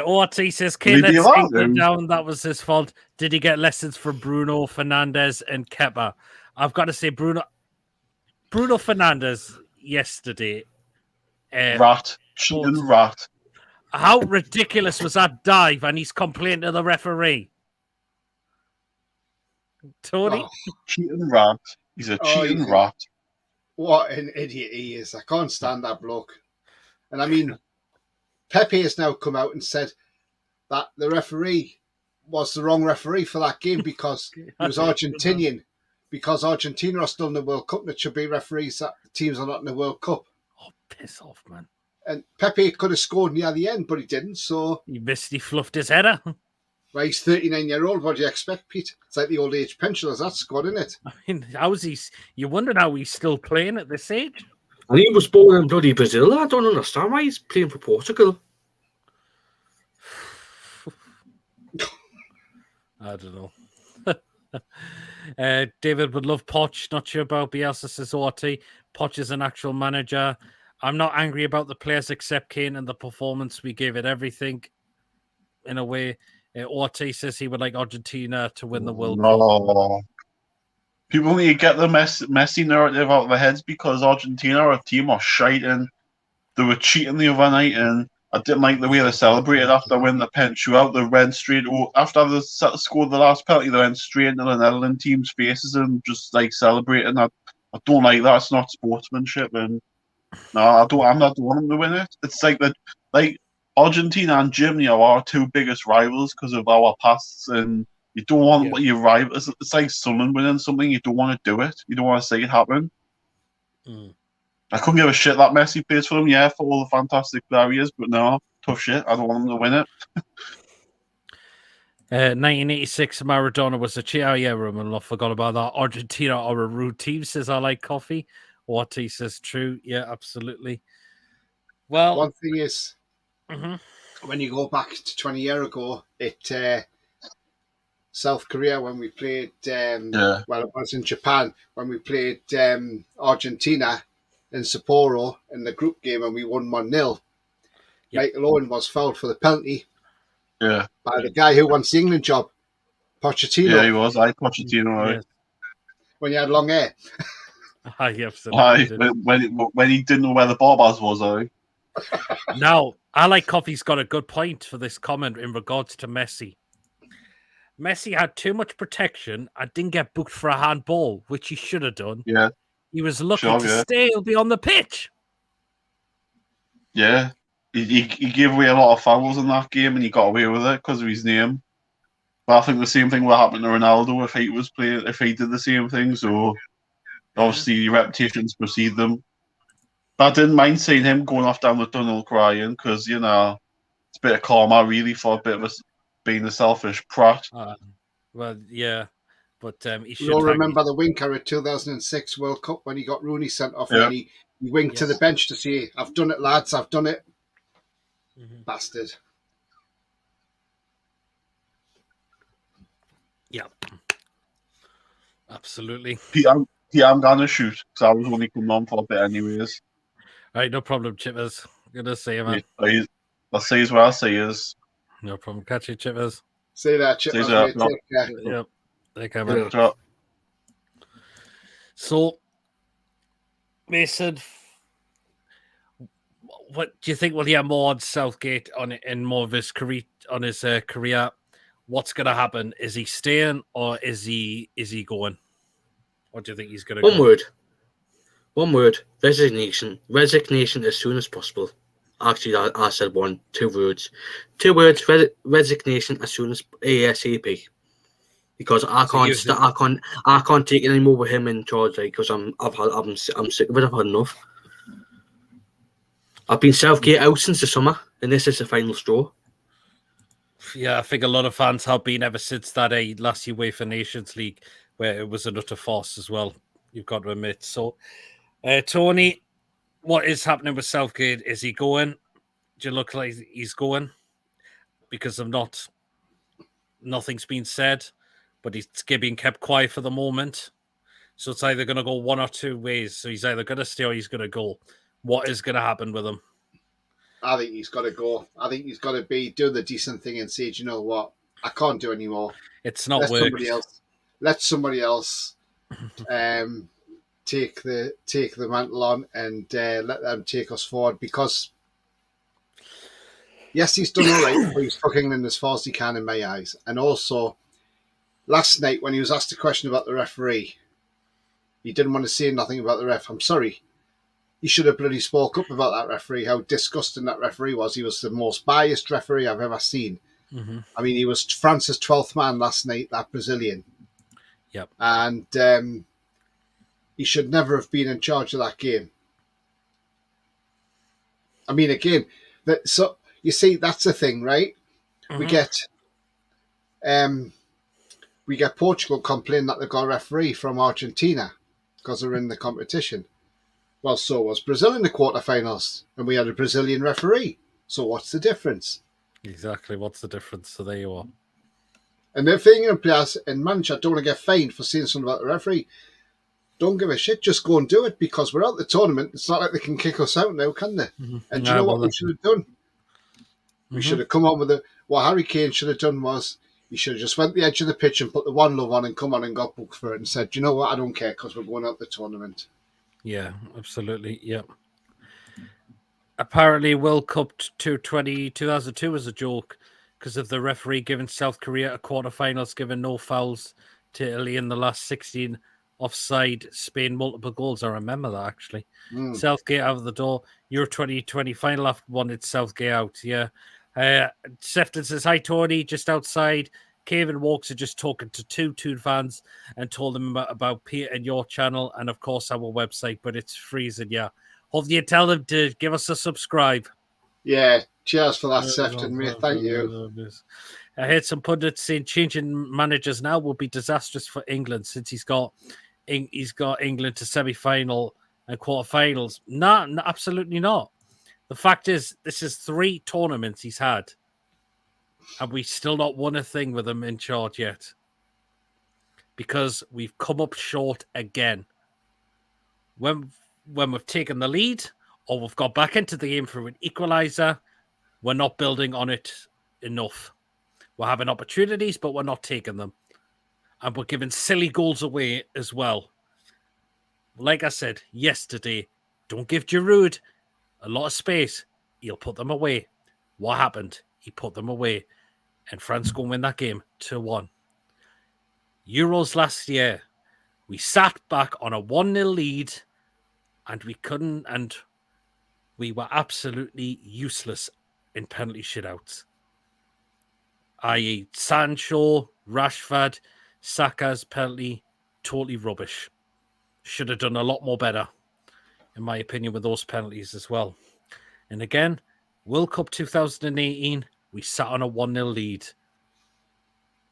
ORT says, Will he be let's allowed take him in? down. That was his fault. Did he get lessons from Bruno Fernandes and Kepa? I've got to say, Bruno Fernandes yesterday. Rat. Cheating rat. How ridiculous was that dive? And he's complaining to the referee. Tony? Oh, Cheating rat. He's a cheating rat. what an idiot he is. I can't stand that bloke. And I mean, Pepe has now come out and said that the referee was the wrong referee for that game because he was Argentinian. Because Argentina are still in the World Cup, and it should be referees that teams are not in the World Cup. Oh, piss off, man. And Pepe could have scored near the end, but he didn't. So He fluffed his header. well, he's 39-year-old. What do you expect, Pete? It's like the old age pensioners, that squad, isn't it? I mean, how's he? You wonder how he's still playing at this age. And he was born in bloody Brazil. I don't understand why he's playing for Portugal. I don't know. David would love Poch. Not sure about Bielsa, says ORT. Poch is an actual manager. I'm not angry about the players except Kane and the performance. We gave it everything in a way. ORT says he would like Argentina to win the World Cup. No. People need to get the Messi narrative out of their heads because Argentina are a team of shite and they were cheating the other night and I didn't like the way they celebrated after winning the pen shootout. They went straight after they scored the last penalty. They went straight into the Netherlands team's faces and just like celebrating. I don't like that. It's not sportsmanship. And no, I'm not wanting them to win it. It's like that. Like Argentina and Germany are our two biggest rivals because of our pasts, and you don't want your rival. It's like someone winning something. You don't want to do it. You don't want to see it happen. Mm. I couldn't give a shit that Messi plays for them, for all the fantastic barriers, but no, tough shit. I don't want them to win it. 1986, Maradona was a cheer. Yeah, Roman, I forgot about that. Argentina are a rude team, says I like coffee. What he says true. Yeah, absolutely. Well, one thing is, when you go back to 20 years ago, South Korea, when we played, Yeah. well, it was in Japan, when we played Argentina in Sapporo in the group game and we won 1-0. Yep. Michael Owen was fouled for the penalty Yeah. by the guy who wants the England job, Pochettino, Yeah, he was. I Pochettino, right? Yes. when he had long hair. Aye, absolutely. Aye, did. when he didn't know where the Barbas was, aye. Now, I like Coffee's got a good point for this comment in regards to Messi. Messi had too much protection and didn't get booked for a handball, which he should have done. Yeah, He was lucky Sure, to yeah. still be on the pitch. yeah. He gave away a lot of fouls in that game, and he got away with it because of his name. But I think the same thing will happen to Ronaldo if he did the same thing. So obviously, reputations precede them. But I didn't mind seeing him going off down the tunnel crying because it's a bit of karma, really, for a bit of being a selfish prat. Well, yeah, but he should. We all remember the winker at 2006 World Cup when he got Rooney sent off Yeah. and he winked to Yes. the bench to say, "I've done it, lads, I've done it." Mhm. Bastard. Yeah, absolutely. I'm gonna shoot because I was only coming on for a bit, anyways. All right, no problem, Chippaz. Good to see you, man. I'll say what I say is. No problem. Catch you, Chippaz. Say that, Chip. Say that, no. Take care. Yep. Take care, man. Yeah. So, So, Mason, what do you think? Will he have more on Southgate in more of his career career? What's going to happen? Is he staying or is he going? What do you think he's going to go? One word. Resignation. Resignation as soon as possible. Actually, I said 2 words. 2 words. Resignation as soon as ASAP. Because I can't take it anymore with him in charge. Because I'm sick of it. I've had enough. I've been Southgate out since the summer, and this is the final straw. Yeah, I think a lot of fans have been ever since that last UEFA Nations League, where it was an utter farce as well. You've got to admit. So, Tony, what is happening with Southgate? Is he going? Do you look like he's going? Because of nothing's been said, but he's being kept quiet for the moment. So it's either going to go one or two ways. So he's either going to stay or he's going to go. What is going to happen with him? I think he's got to go. I think he's got to do the decent thing and say, "Do you know what? I can't do anymore. It's not worked. Let somebody else take the mantle on and let them take us forward." Because yes, he's done all right, but he's took England as far as he can in my eyes. And also, last night when he was asked a question about the referee, he didn't want to say nothing about the ref. I'm sorry. He should have bloody spoke up about that referee, how disgusting that referee was. He was the most biased referee I've ever seen. Mm-hmm. I mean, he was France's 12th man last night, that Brazilian. Yep. And he should never have been in charge of that game. I mean, again, so you see, that's the thing, right? Mm-hmm. We get Portugal complaining that they got a referee from Argentina because they're in the competition. Well, so was Brazil in the quarterfinals, and we had a Brazilian referee. So what's the difference? Exactly, what's the difference? So there you are. And if England players and manager don't want to get fined for saying something about the referee, don't give a shit. Just go and do it because we're out the tournament. It's not like they can kick us out now, can they? Mm-hmm. And do you know what we should have done? We should have come on with what Harry Kane should have done was he should have just went the edge of the pitch and put the one love on and come on and got booked for it and said, "Do you know what? I don't care because we're going out the tournament." Yeah, absolutely. Yeah. Apparently, World Cup 2002 was a joke because of the referee giving South Korea a quarterfinals, giving no fouls to Italy in the last 16, offside, Spain multiple goals. I remember that actually. Southgate out of the door. Euro 2020 final after wanted Southgate out. Yeah. Sefton says, "Hi, Tony, just outside." Kevin walks are just talking to two Toon fans and told them about Peter and your channel and, of course, our website, but it's freezing, yeah. Hope you tell them to give us a subscribe. Yeah, cheers for that, Sefton, mate. Thank you. I heard some pundits saying changing managers now will be disastrous for England since he's got England to semi-final and quarterfinals. No, absolutely not. The fact is, this is 3 tournaments he's had. And we still not won a thing with him in charge yet. because we've come up short again. When we've taken the lead or we've got back into the game for an equaliser, we're not building on it enough. We're having opportunities, but we're not taking them. And we're giving silly goals away as well. Like I said yesterday, don't give Giroud a lot of space. He'll put them away. What happened? He put them away. And France go and win that game 2-1. Euros last year, we sat back on a 1-0 lead and we couldn't, and we were absolutely useless in penalty shitouts. I.e. Sancho, Rashford, Saka's penalty, totally rubbish. Should have done a lot more better, in my opinion, with those penalties as well. And again, World Cup 2018, we sat on a 1-0 lead.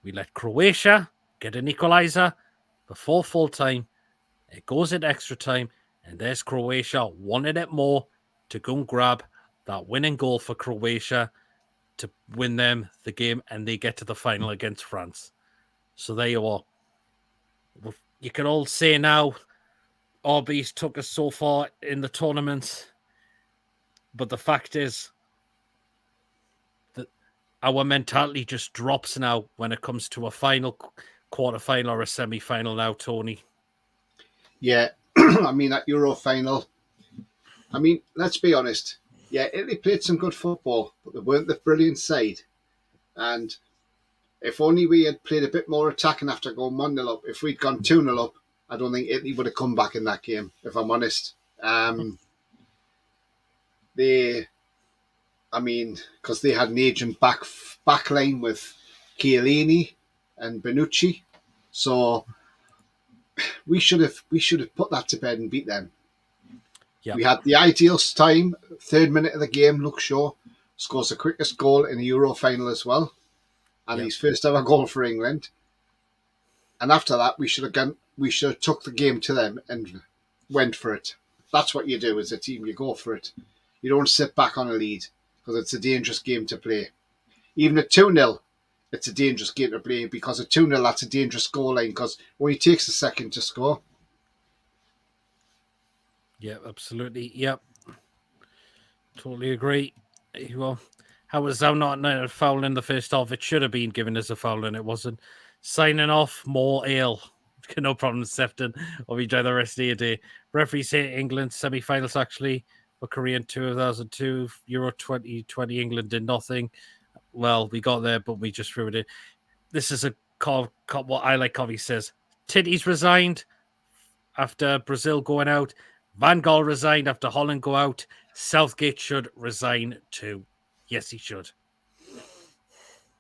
We let Croatia get an equaliser before full time. It goes in extra time, and there's Croatia wanting it more to go and grab that winning goal for Croatia to win them the game, and they get to the final against France. So there you are. You can all say now, RB's took us so far in the tournament, but the fact is that our mentality just drops now when it comes to a final, quarter-final or a semi-final now, Tony. Yeah, I mean, that Euro final, I mean, let's be honest. Yeah, Italy played some good football, but they weren't the brilliant side. And if only we had played a bit more attacking after going 1-0 up, if we'd gone 2-0 up, I don't think Italy would have come back in that game, if I'm honest. Because they had an agent back line with Chiellini and Bonucci. So we should have put that to bed and beat them. Yep. We had the ideal time, 3rd minute of the game. Luke Shaw scores the quickest goal in the Euro final as well, and his first ever goal for England. And after that, we should have took the game to them and went for it. That's what you do as a team. You go for it. You don't sit back on a lead because it's a dangerous game to play. Even at 2-0, it's a dangerous game to play because at 2-0, that's a dangerous goal line because it only takes a second to score. Yeah, absolutely. Yep. Totally agree. Well, how was that not a foul in the first half? It should have been given as a foul and it wasn't. Signing off, more ale. No problem, Sefton. Or we enjoy the rest of your day. Referees say England semi-finals actually for Korea in 2002. Euro 2020, England did nothing. Well, we got there, but we just threw it in. This is what I Like Coffee says. Titties resigned after Brazil going out. Van Gaal resigned after Holland go out. Southgate should resign too. Yes, he should.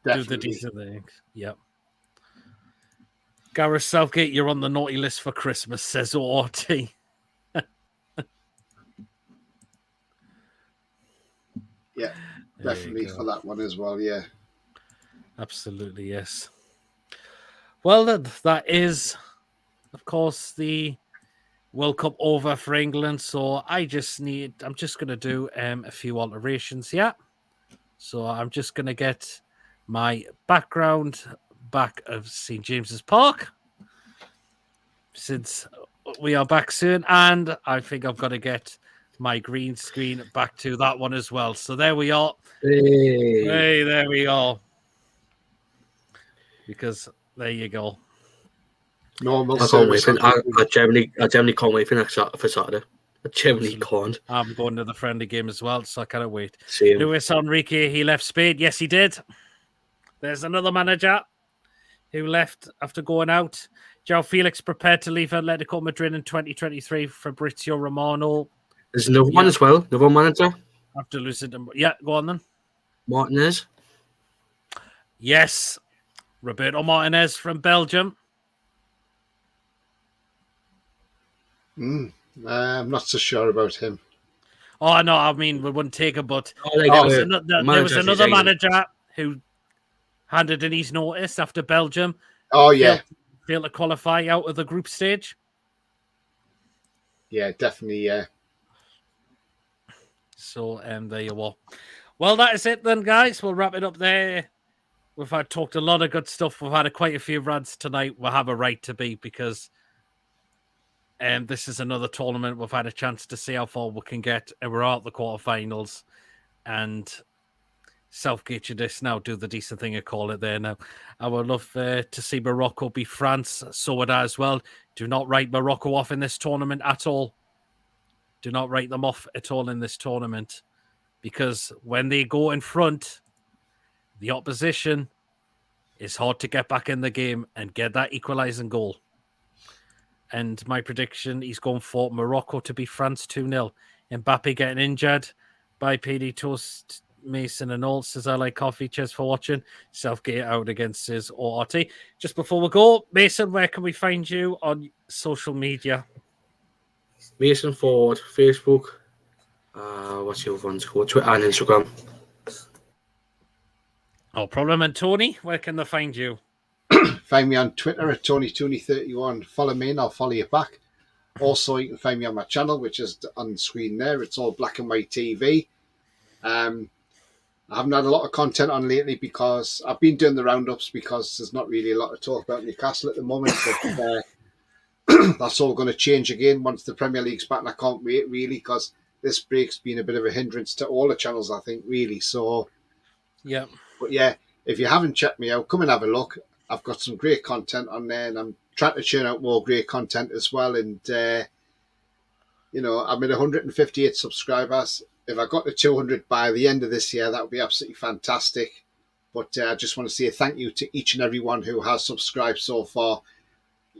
Definitely. Do the decent things. Yep. Gareth Southgate, you're on the naughty list for Christmas, says ORT. Yeah, definitely for that one as well, yeah. Absolutely, yes. Well, that is, of course, the World Cup over for England. So I'm just going to do a few alterations here. So I'm just going to get my background back of St. James's Park, since we are back soon. And I think I've got to get my green screen back to that one as well. So there we are. Hey, there we are. Because there you go. Normal. I can't wait. I generally can't wait for Saturday. I generally can't. I'm going to the friendly game as well, so I cannot wait. Same. Luis Enrique, he left Spain. Yes, he did. There's another manager who left after going out. João Felix prepared to leave Atletico Madrid in 2023. Fabrizio Romano. There's another one as well. Another manager. After losing them. Yeah, go on then. Martinez. Yes. Roberto Martinez from Belgium. I'm not so sure about him. Oh, no, I mean, we wouldn't take him, but there was another manager who handed in his notice after Belgium. Oh, yeah. Failed to qualify out of the group stage. Yeah, definitely, yeah. So, there you are. Well, that is it then, guys. We'll wrap it up there we've had talked a lot of good stuff. We've had quite a few rants tonight. We'll have a right to be because this is another tournament. We've had a chance to see how far we can get, and we're out the quarterfinals. And Southgate should just now do the decent thing and call it there now. I would love to see Morocco beat France. So would I as well. Do not write Morocco off in this tournament at all. Do not write them off at all in this tournament. Because when they go in front, the opposition is hard to get back in the game and get that equalising goal. And my prediction, he's going for Morocco to beat France 2-0. Mbappe getting injured by PD Toast, Mason and all. Says I like coffee. Cheers for watching. Southgate out against his ORT. Just before we go, Mason, where can we find you on social media? Mason Ford, Facebook. What's your ones called? Twitter and Instagram. No problem. And Tony, where can they find you? Find me on Twitter at TonyTooney31. Follow me and I'll follow you back. Also, you can find me on my channel, which is on screen there. It's all black and white TV. I haven't had a lot of content on lately because I've been doing the roundups because there's not really a lot to talk about Newcastle at the moment. But that's all going to change again once the Premier League's back, and I can't wait really because this break's been a bit of a hindrance to all the channels, I think, really. So, yeah. But yeah, if you haven't checked me out, come and have a look. I've got some great content on there, and I'm trying to churn out more great content as well. And, I'm at 158 subscribers. If I got to 200 by the end of this year, that would be absolutely fantastic. But I just want to say thank you to each and every one who has subscribed so far.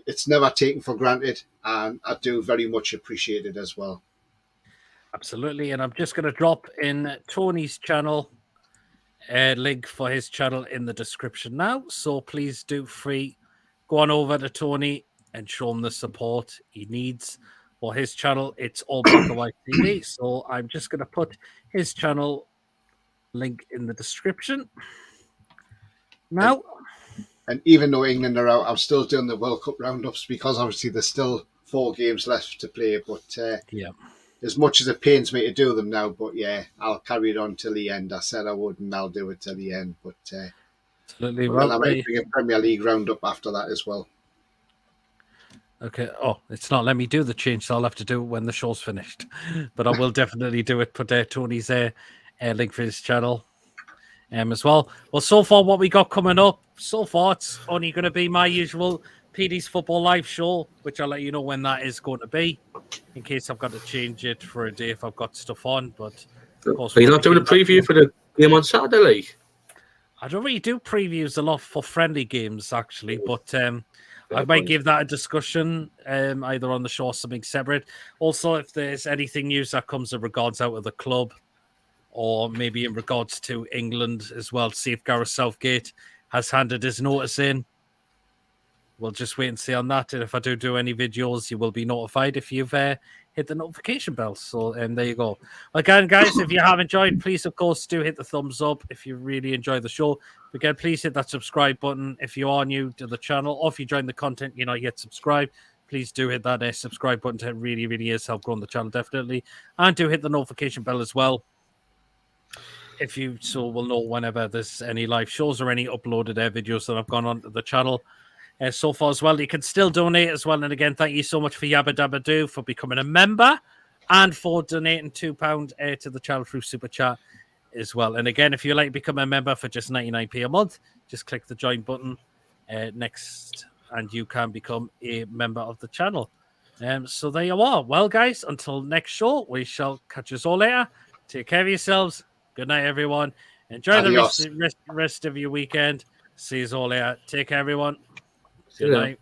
It's never taken for granted, and I do very much appreciate it as well. Absolutely. And I'm just going to drop in Tony's channel, link for his channel in the description now. So please do go on over to Tony and show him the support he needs for his channel. It's all black and white TV. So I'm just going to put his channel link in the description now. And even though England are out, I'm still doing the World Cup roundups because obviously there's still 4 games left to play. But as much as it pains me to do them now, but yeah, I'll carry it on till the end. I said I would, and I'll do it till the end. But absolutely, well, I might bring a Premier League roundup after that as well. Okay. Oh, it's not letting me do the change, so I'll have to do it when the show's finished. But I will definitely do it. Put Tony's link for his channel as well. Well, so far, what we got coming up, so far, it's only going to be my usual PD's Football Live show, which I'll let you know when that is going to be, in case I've got to change it for a day if I've got stuff on. But of course, are you not doing a preview for the game on Saturday, like? I don't really do previews a lot for friendly games, actually, but I might give that a discussion either on the show or something separate. Also, if there's anything news that comes in regards out of the club, or maybe in regards to England as well, see if Gareth Southgate has handed his notice in. We'll just wait and see on that. And if I do any videos, you will be notified if you've hit the notification bell. So there you go. Again, guys, if you have enjoyed, please, of course, do hit the thumbs up if you really enjoy the show. Again, please hit that subscribe button if you are new to the channel, or if you join the content, you're not yet subscribed. Please do hit that subscribe button. It really, really is help growing the channel, definitely. And do hit the notification bell as well, if you will know whenever there's any live shows or any uploaded videos that have gone on to the channel. So far as well, you can still donate as well. And again, thank you so much for Yabba Dabba Doo for becoming a member and for donating £2 to the channel through Super Chat as well. And again, if you'd like to become a member for just 99p a month, just click the join button next and you can become a member of the channel. So there you are. Well, guys, until next show, we shall catch us all later. Take care of yourselves. Good night, everyone. Enjoy the rest of your weekend. See you all later. Take care, everyone. Good night.